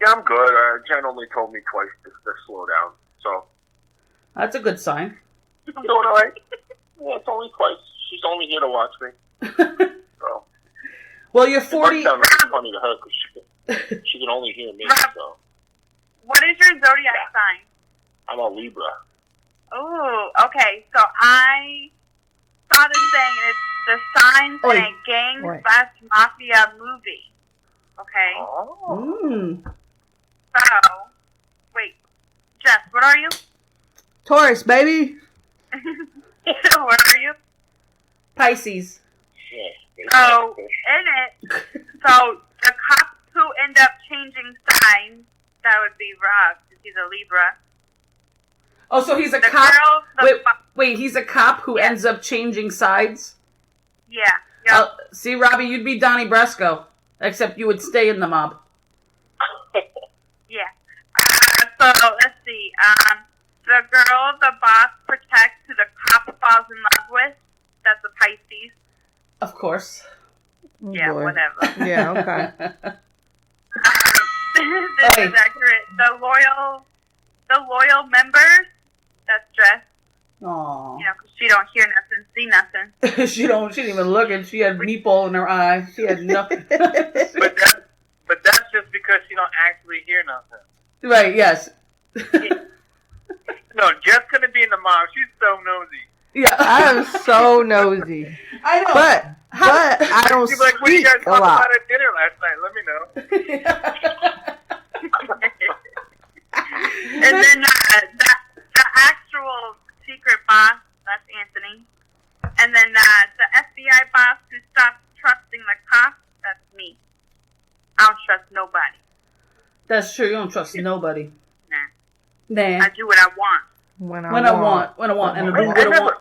Yeah, I'm good. Jen only told me twice to slow down, so That's a good sign. I'm doing all right. Yeah, it's only twice. She's only here to watch me. So. Well, you're It 40. must sound really funny to her because she can only hear me. So What is your zodiac sign? I'm a Libra. Oh, okay. So father's saying it's the signs in a gang/mafia movie. Okay? Oh. So, wait. Jess, what are you? Taurus, baby. What are you? Pisces. So, in it, so the cops who end up changing signs, that would be Rob, because he's a Libra. Oh, so he's a The cop. girls, Wait, he's a cop who ends up changing sides? Yeah. Yep. See, Robbie, you'd be Donnie Brasco, except you would stay in the mob. Yeah. So, let's see. The girl the boss protects who the cop falls in love with, that's a Pisces. Of course. Yeah, Boy. whatever. Yeah, okay. This is accurate. The loyal members, that's Jess. Aww. You know, because she don't hear nothing, see nothing. she didn't even look, and she had meatball in her eye. She had nothing. But that's just because she don't actually hear nothing. Right, yes. No, Jess couldn't be in the mob. She's so nosy. Yeah. I am so nosy. I know. But I don't She's like, what did you guys speak a talk lot. about at dinner last night? Let me know. And then the actual secret boss, that's Anthony. And then the FBI boss who stopped trusting the cops, that's me. I don't trust nobody. That's true. You don't trust nobody. Nah. Nah. I do what I want. When I want. And I do what I want.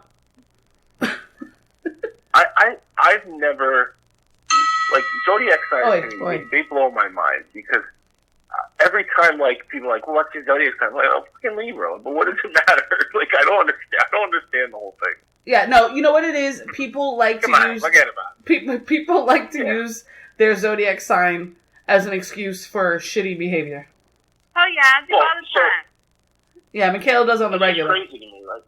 I've never, like, zodiac signs, they blow my mind, because every time, like, people are like, well, what's your zodiac sign? I'm like, oh, fucking Libra. But what does it matter? Like, I don't understand the whole thing. Yeah, no, you know what it is? People like Forget about it. People like to use their zodiac sign as an excuse for shitty behavior. Oh, yeah, I do all the time. Yeah, Michaela does on the regular. It's crazy to me. Like,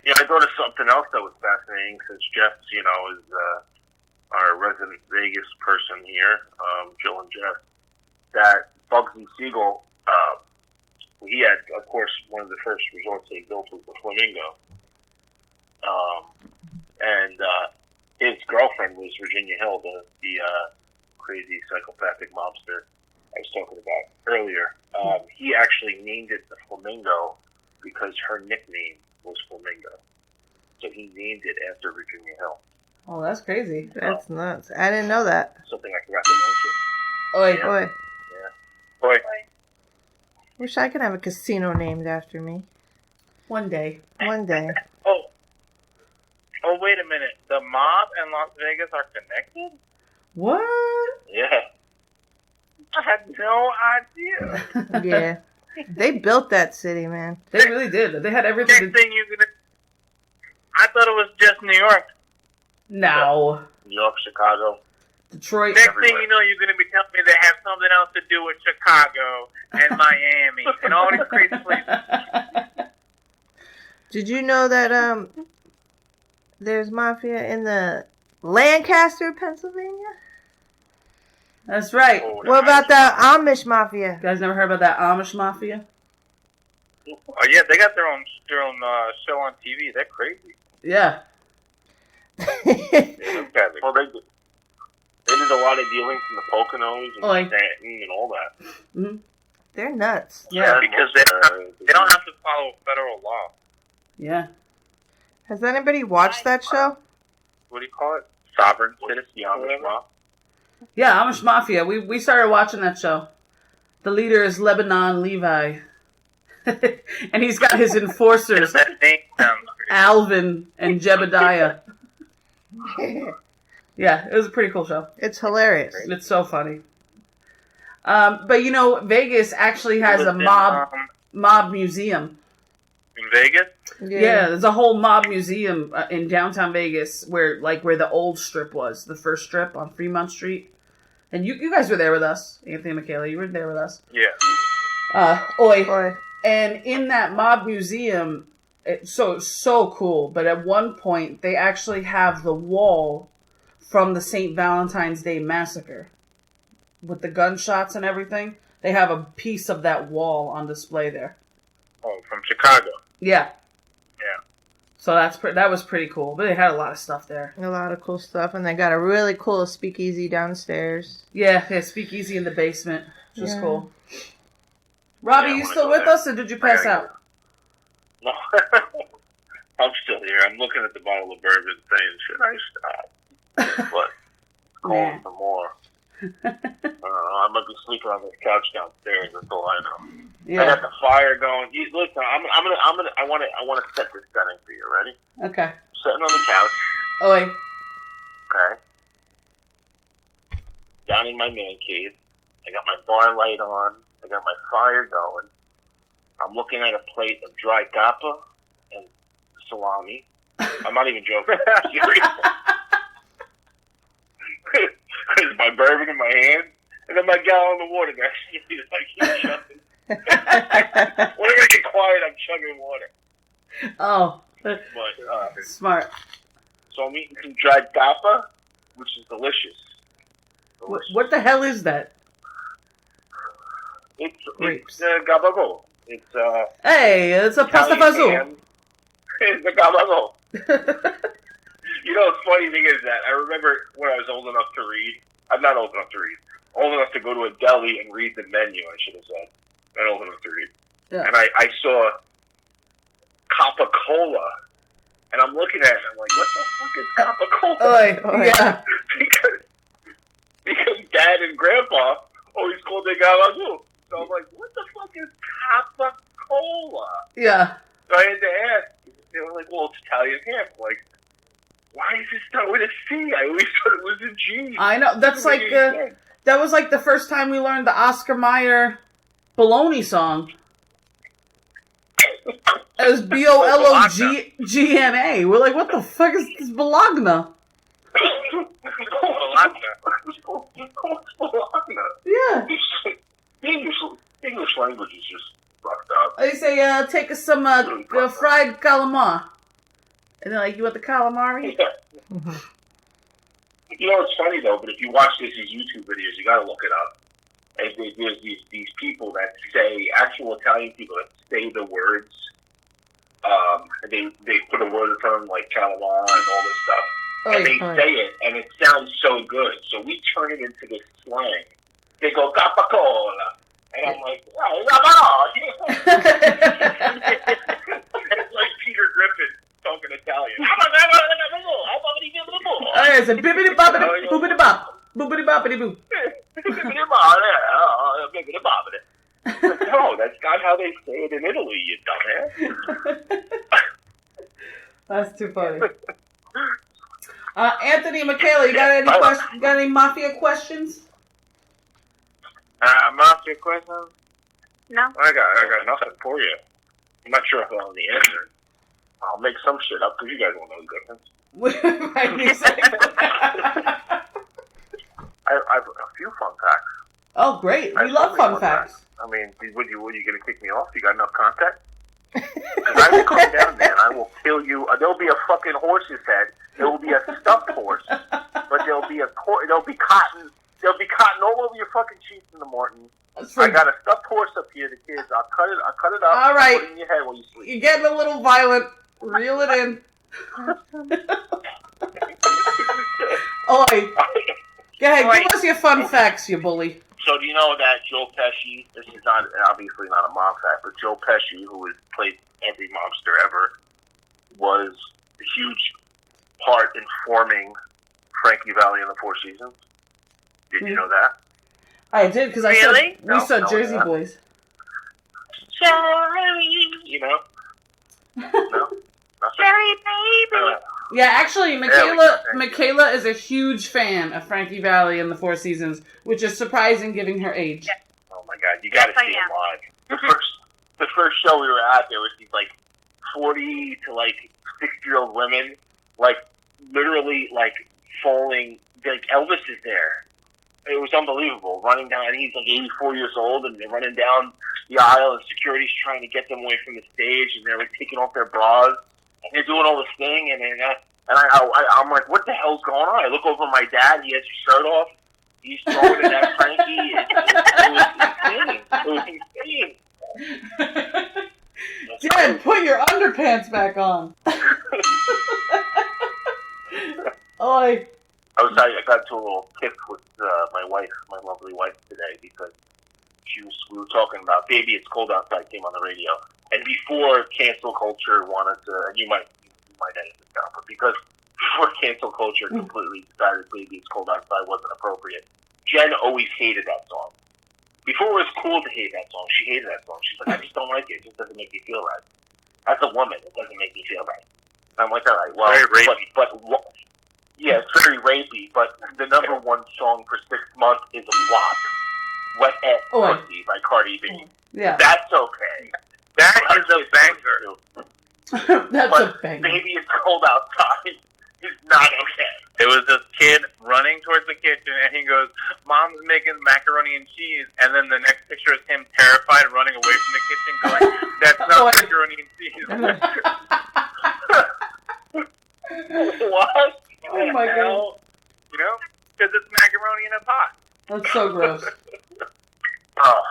yeah, I thought of something else that was fascinating, since Jeff, you know, is our resident Vegas person here, Jill and Jeff, that Bugsy Siegel, he had, of course, one of the first resorts they built was the Flamingo. And his girlfriend was Virginia Hill, the crazy psychopathic mobster I was talking about earlier. He actually named it the Flamingo because her nickname was Flamingo. So he named it after Virginia Hill. Oh, that's crazy. That's nuts. I didn't know that. Something I forgot to mention. Oi. Yeah. Boy. Boy. Wish I could have a casino named after me. One day. One day. Oh, wait a minute. The mob and Las Vegas are connected? What? Yeah. I had no idea. Yeah. They built that city, man. They really did. They had everything. Next thing I thought it was just New York. No. New York, Chicago. Detroit. Next everywhere. thing you know, you're going to be telling me they have something else to do with Chicago and Miami and all these crazy places. Did you know that there's mafia in the Lancaster, Pennsylvania? That's right. Oh, What about the Amish mafia? You guys never heard about that Amish mafia? Oh, yeah, they got their own show on TV. They're crazy. Yeah. Well, they did a lot of dealings in the Poconos and Stanton and all that. Mm-hmm. They're nuts. Yeah. Because they don't have to follow federal law. Yeah. Has anybody watched that show? What do you call it? Sovereign citizen. The Amish mob. Yeah, Amish Mafia. We started watching that show. The leader is Lebanon Levi. And he's got his enforcers, That name sounds crazy. Alvin and Jebediah. Yeah, it was a pretty cool show. It's hilarious. It's so funny. But you know, Vegas actually has a mob museum. In Vegas? Yeah, there's a whole mob museum in downtown Vegas where the old strip was, the first strip on Fremont Street. And you guys were there with us, Anthony and Michaela. You were there with us. Yeah. Boy. And in that mob museum, it's so cool. But at one point, they actually have the wall from the St. Valentine's Day Massacre. With the gunshots and everything. They have a piece of that wall on display there. Oh, from Chicago. Yeah. Yeah. So that was pretty cool. But they had a lot of stuff there. A lot of cool stuff. And they got a really cool speakeasy downstairs. Yeah, speakeasy in the basement. Which was cool. Robbie, you still with us, or did you pass out? No. I'm still here. I'm looking at the bottle of bourbon saying, should I stop? But calling for more. I might be sleeping on this couch downstairs. That's all I know. Yeah. I got the fire going. Listen, I want to set this setting for you. Ready? Okay. I'm sitting on the couch. Oh wait. Okay. Down in my man cave. I got my bar light on. I got my fire going. I'm looking at a plate of dry gappa and salami. I'm not even joking. There's my bourbon in my hand, and then my gallon of water next to me. I keep chugging. Whenever I get quiet, I'm chugging water. Oh. But, smart. So I'm eating some dried gappa, which is delicious. What the hell is that? It's gabagool. It's hey, it's a pasta fazool. It's a gabagool. You know, the funny thing is that I remember when I was old enough to read. I'm not old enough to read. Old enough to go to a deli and read the menu, I should have said. Not old enough to read. Yeah. And I saw Coca-Cola. And I'm looking at it and I'm like, what the fuck is Coca-Cola? Yeah. because Dad and Grandpa always called it gabagool. So I'm like, what the fuck is Coca-Cola? Yeah. So I had to ask. They were like, well, it's Italian ham. I'm like, why is it start with a C? I always thought it was a G. I know. That's like that was like the first time we learned the Oscar Mayer bologna song. It was Bologna. We're like, what the fuck is this Bologna? Bologna. Yeah. English language is just fucked up. They say, take us some fried calamari. And they're like, you want the calamari? Yeah. Mm-hmm. You know, it's funny, though, but if you watch these YouTube videos, you gotta look it up. And there's these people that say, actual Italian people that say the words, they put a word in front of them, like calamari and all this stuff. And they say it, and it sounds so good. So we turn it into this slang. They go, Coca-Cola. And I'm like, oh, it's like Peter Griffin talking Italian. It's a bibbidi bobbidi boobidi bop. Boobidi boppidi boo. No, that's not how they say it in Italy, you dumbass. That's too funny. Anthony, Michaela, you got any mafia questions? Mafia questions? No. I got nothing for you. I'm not sure if I know the answer. I'll make some shit up because you guys won't know the difference. I have a few fun facts. Oh, great. We love fun facts. I mean, what are you going to kick me off? You got enough contact? Because I will come down there and I will kill you. There'll be a fucking horse's head. There will be a stuffed horse. But there'll be cotton. There'll be cotton all over your fucking sheets in the morning. I got a stuffed horse up here, the kids. I'll cut it up. All right. Put it in your head while you sleep. You're getting a little violent. Reel it in. Oi. Go ahead, give us your fun facts, you bully. So do you know that Joe Pesci, this is not obviously not a mob fact, but Joe Pesci, who has played every mobster ever, was a huge part in forming Frankie Valli in the Four Seasons? Did you know that? I did, because we saw Jersey Boys. Cherry! You know? No? Cherry baby! Yeah, actually, Michaela is a huge fan of Frankie Valli and the Four Seasons, which is surprising given her age. Yeah. Oh my God, you gotta see him live. The first show we were at, there was these 40 to 60-year-old women, literally falling. Elvis is there. It was unbelievable. Running down, I think he's 84 years old, and they're running down the aisle, and security's trying to get them away from the stage, and they're taking off their bras, and they're doing all this thing, and I'm like, what the hell's going on? I look over at my dad. He has his shirt off. He's throwing it at Frankie. It was insane. Dad, put your underpants back on. Oi. I got into a little tiff with my wife, my lovely wife, today because we were talking about "Baby, It's Cold Outside" came on the radio, and before cancel culture wanted to, and you might edit this down, but because before cancel culture completely decided "Baby, It's Cold Outside" wasn't appropriate, Jen always hated that song. Before it was cool to hate that song, she hated that song. She's like, I just don't like it. It just doesn't make me feel right. As a woman, it doesn't make me feel right. And I'm like, all right, well, yeah, it's very rapey, but the number one song for 6 months is WAP. Wet Ass Pussy by Cardi B. Yeah. That's okay. That is a banger. That's a banger. Baby, It's Cold Outside is not okay. It was this kid running towards the kitchen, and he goes, "Mom's making macaroni and cheese." And then the next picture is him terrified, running away from the kitchen, going, "That's not macaroni and cheese." What? Oh my god. You know? Because it's macaroni in a pot. That's so gross. Oh.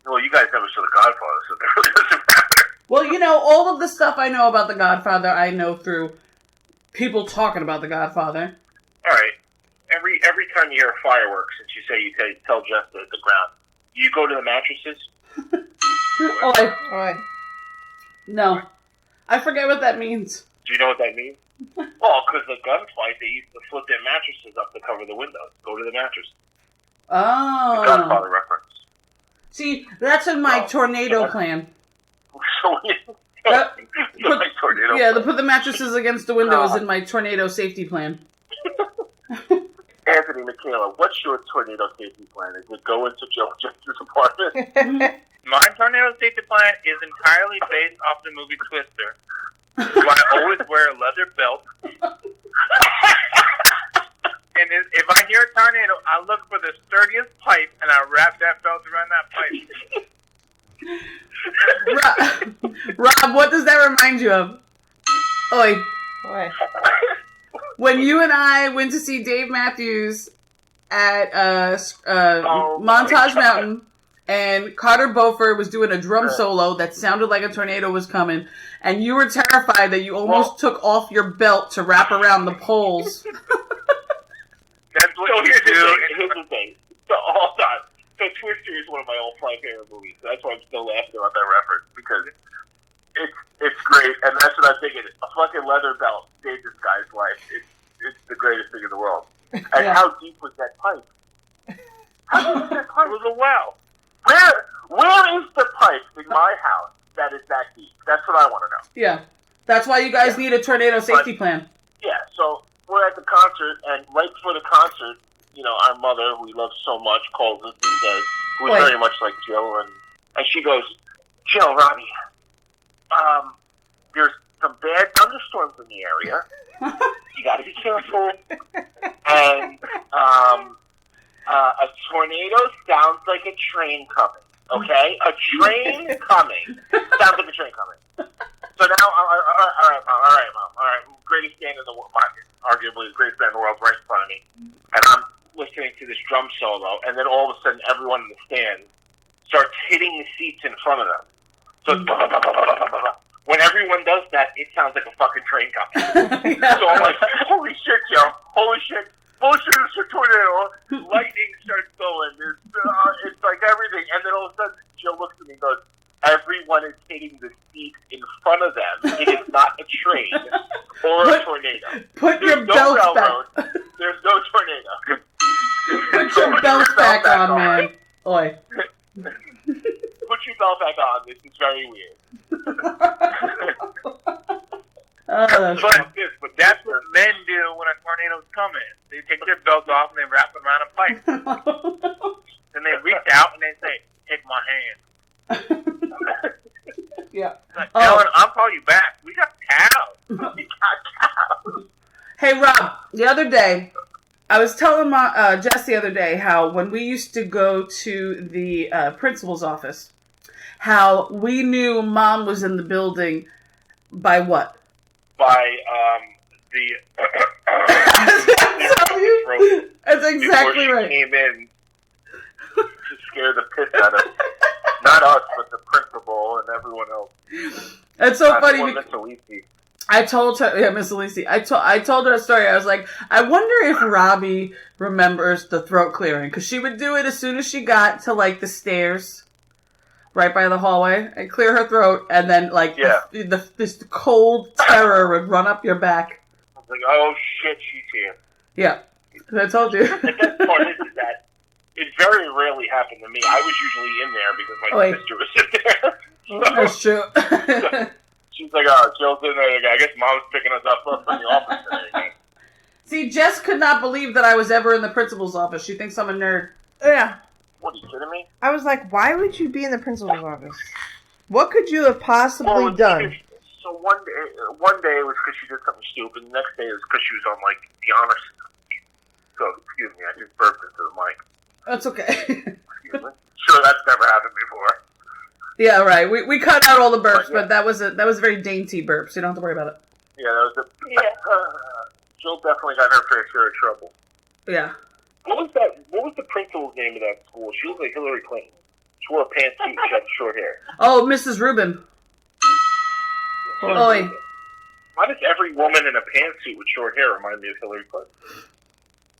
Well, you guys never saw The Godfather, so it doesn't matter. Well, you know, all of the stuff I know about The Godfather, I know through people talking about The Godfather. All right. Every time you hear fireworks, and you tell Jeff to hit the ground, you go to the mattresses? Oi. No. I forget what that means. Do you know what that means? Well, because the gunfight, they used to flip their mattresses up to cover the windows. Go to the mattress. Oh. The Godfather reference. See, that's in my tornado plan. So, tornado. To put the mattresses against the windows in my tornado safety plan. Anthony, Michaela, what's your tornado safety plan? Is it go into Joe Jeff's apartment? My tornado safety plan is entirely based off the movie Twister. So I always wear a leather belt. And if I hear a tornado, I look for the sturdiest pipe, and I wrap that belt around that pipe. Rob, what does that remind you of? Oi. When you and I went to see Dave Matthews at Montage Mountain, and Carter Beauford was doing a drum solo that sounded like a tornado was coming, and you were terrified that you almost took off your belt to wrap around the poles. That's what you do. Here's the thing. So, hold on. So, Twister is one of my all-time favorite movies. That's why I'm still laughing about that reference, because it's great, and that's what I'm thinking. A fucking leather belt saved this guy's life. It's the greatest thing in the world. And how deep was that pipe? How deep was that pipe? It was a well. Where is the pipe in my house that is that deep? That's what I want to know. Yeah. That's why you guys need a tornado safety plan. Yeah, so we're at the concert, and right before the concert, you know, our mother, who we love so much, calls us and says, who's very much like Jill, and she goes, "Jill, Robbie, there's some bad thunderstorms in the area. You got to be careful. And a tornado sounds like a train coming. Okay, a train coming sounds like a train coming. So now, all right, mom. Greatest band in the world, arguably the greatest band in the world, right in front of me, and I'm listening to this drum solo, and then all of a sudden, everyone in the stand starts hitting the seats in front of them. So when everyone does that, it sounds like a fucking train coming. So I'm like, holy shit, Joe. Holy shit, it's a tornado. Lightning starts going. It's like everything. And then all of a sudden, Joe looks at me and goes, everyone is hitting the seat in front of them. It is not a train or a tornado. Put your belts back. There's no tornado. Put your belts back on, man. Oi. Put your belt back on. This is very weird. But that's what men do when a tornado's coming. They take their belts off and they wrap it around a pipe. Then they reach out and they say, "Take my hand." Yeah. Like, Ellen, I'll call you back. We got cows. Hey, Rob, the other day, I was telling Jess the other day how when we used to go to the principal's office, how we knew Mom was in the building by what? By the That's exactly before she right. came in to scare the piss out of not us, but the principal and everyone else. That's so funny. I told her, yeah, Miss Elise, I told her a story. I was like, I wonder if Robbie remembers the throat clearing. Because she would do it as soon as she got to, like, the stairs right by the hallway and clear her throat. And then, like, this cold terror would run up your back. I was like, oh, shit, she's here. Yeah. I told you. The best part is that it very rarely happened to me. I was usually in there because my sister was in there. So, that's true. She's like, oh, Jill's in there. I guess Mom's picking us up from the office today. See, Jess could not believe that I was ever in the principal's office. She thinks I'm a nerd. Yeah. What, are you kidding me? I was like, why would you be in the principal's office? What could you have possibly done? So one day it was because she did something stupid. The next day it was because she was on, like, the honor system. So, excuse me, I just burped into the mic. That's okay. Excuse me. Sure, that's never happened before. Yeah, right. We cut out all the burps, but that was a very dainty burp, so you don't have to worry about it. Yeah, that was Jill definitely got her fair share of trouble. Yeah. What was the principal's name of that school? She looked like Hillary Clinton. She wore a pantsuit and she had short hair. Oh, Mrs. Rubin. Why does every woman in a pantsuit with short hair remind me of Hillary Clinton?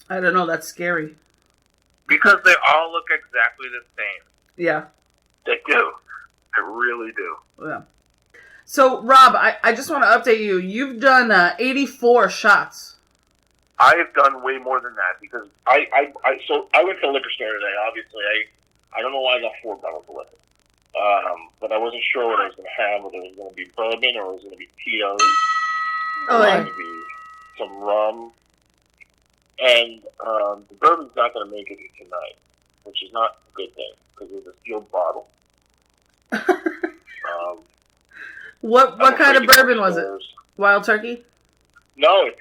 I don't know. That's scary. Because they all look exactly the same. Yeah. They do. They really do. Yeah. So, Rob, I just want to update you. You've done 84 shots. I have done way more than that because I went to the liquor store today. Obviously, I don't know why I got 4 bottles of liquor. But I wasn't sure what I was going to have, whether it was going to be bourbon or it was going to be Tito's. Or it was going to be some rum. And the bourbon's not going to make it tonight, which is not a good thing because it's a sealed bottle. What kind of bourbon was it? Wild Turkey? No, it's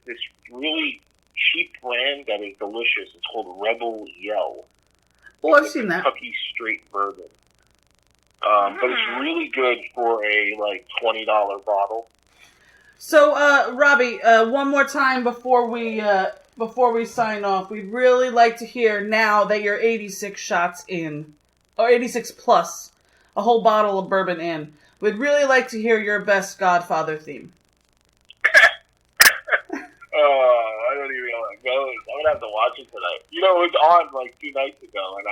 this really cheap brand that is delicious. It's called Rebel Yell. Oh, I've seen that. Kentucky straight bourbon. But it's really good for a $20 bottle. So, Robbie, one more time before we sign off, we'd really like to hear now that you're 86 shots in, or 86 plus, a whole bottle of bourbon in. We'd really like to hear your best Godfather theme. Oh, I don't even know how it goes. I'm gonna have to watch it tonight. You know, it was on 2 nights ago, and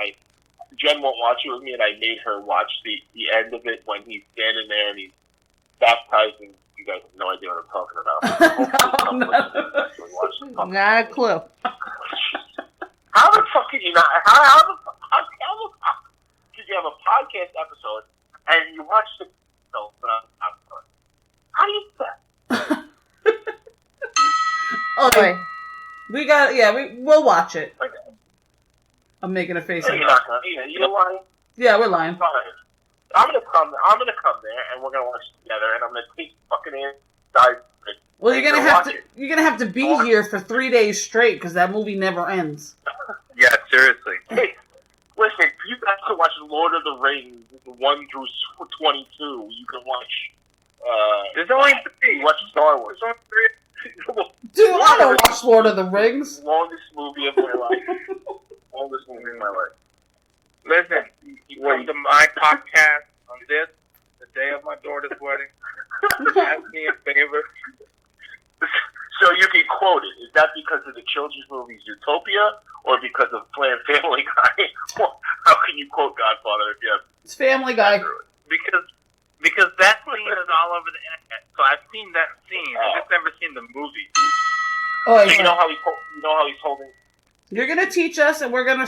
Jen won't watch it with me, and I made her watch the end of it when he's standing there and he's baptizing. You guys have no idea what I'm talking about. Not a clue. How the fuck can you not? How the fuck did you have a podcast episode and you watch the film? How do you do that? Okay. We'll watch it. I'm making a face. You're not gonna. You're lying. Yeah, we're lying. I'm gonna come there, and we're gonna watch it together, and I'm gonna take fucking inside. Well, you're gonna have to be here for 3 days straight because that movie never ends. Yeah, seriously. Hey, listen, you guys can watch Lord of the Rings 1 through 22. You can watch. There's only 3. You watch Star Wars. There's only 3. Dude, I don't watch Lord of the Rings. Longest movie of my life. Longest movie of my life. Listen, you come to my podcast on the day of my daughter's wedding. Ask me a favor. So you can quote it. Is that because of the children's movie Zootopia or because of Planned Family Guy? How can you quote Godfather if you have... It's Family Guy. Because that scene is all over the internet. So I've seen that scene. I've just never seen the movie. Oh, so you know how he's holding... You're gonna teach us, and we're gonna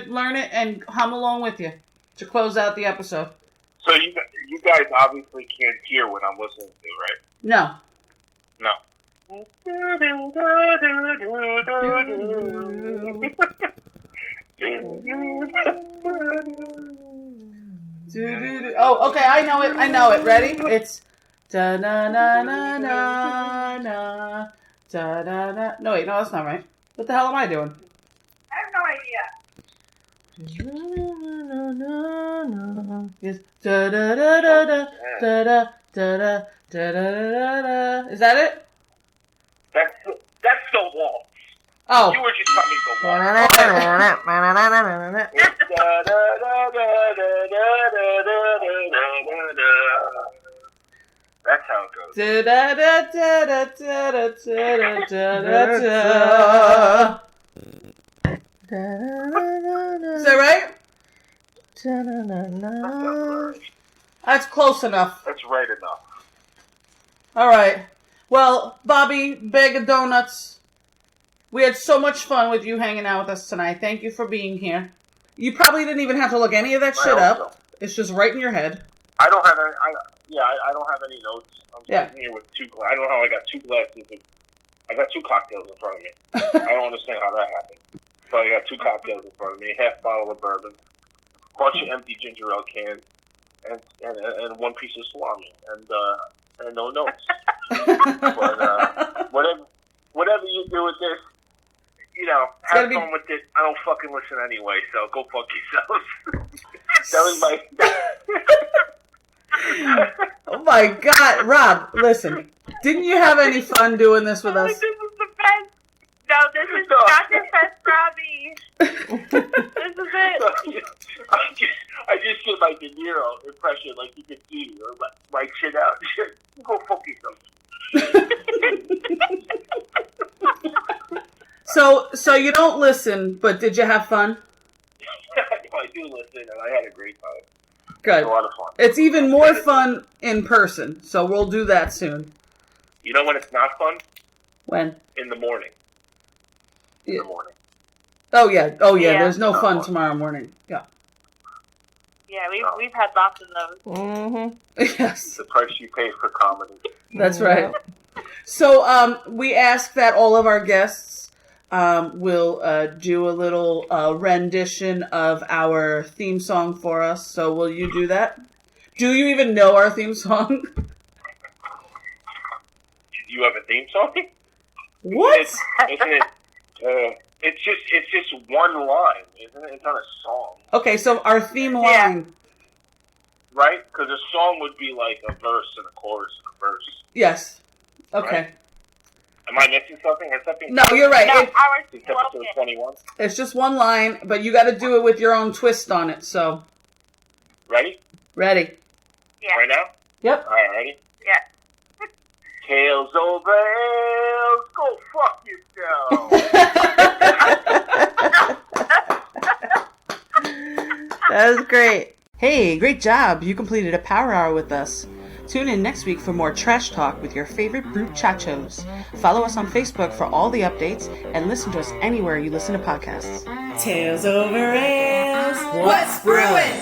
learn it and hum along with you to close out the episode. So you guys obviously can't hear what I'm listening to, right? No. No. Oh, okay, I know it. Ready? It's da na na na na na da da da. No, wait, no, that's not right. What the hell am I doing? I have no idea. Yes. Da da da da da da da da da da da. Is that it? That's the waltz. Oh. You were just coming to waltz. That's how it goes. Is that right? That's close enough. That's right enough. All right. Well, Bobby, Baggadonuts, we had so much fun with you hanging out with us tonight. Thank you for being here. You probably didn't even have to look any of that shit up. So. It's just right in your head. I don't have any. I don't have any notes. I'm sitting here with two. I don't know how I got two glasses. I got two cocktails in front of me. I don't understand how that happened. So I got two cocktails in front of me, half bottle of bourbon, a bunch of empty ginger ale cans, and one piece of salami, and no notes. But whatever you do with this, have fun with it. I don't fucking listen anyway, so go fuck yourselves. That was my... Oh my God, Rob, listen. Didn't you have any fun doing this with us? This is the best. No, this is not the best, Robbie. This is it. I just did my De Niro impression, like you could see, or my chin out. Go fuck yourself. So you don't listen, but did you have fun? I do listen, and I had a great time. Good. It was a lot of fun. It's even more fun in person, so we'll do that soon. You know when it's not fun? When? In the morning. In the morning. Oh yeah. There's no fun tomorrow morning. Yeah. Yeah, we've had lots of those. Mm-hmm. Yes. The price you pay for comedy. That's right. So we ask that all of our guests will do a little rendition of our theme song for us. So will you do that? Do you even know our theme song? You have a theme song? What? Isn't it? It's just one line, isn't it? It's not a song. Okay, so our theme line. Right? Because a song would be like a verse and a chorus and a verse. Yes. Okay. Right? Am I missing something? Has something? No, you're right. No, it's episode 21. It's just one line, but you got to do it with your own twist on it. So. Ready? Ready. Yeah. Right now? Yep. All right, ready? Yeah. Tails over hills, go fuck yourself. That was great. Hey, great job. You completed a power hour with us. Tune in next week for more trash talk with your favorite brute chachos. Follow us on Facebook for all the updates and listen to us anywhere you listen to podcasts. Tails over ales. What's brewing?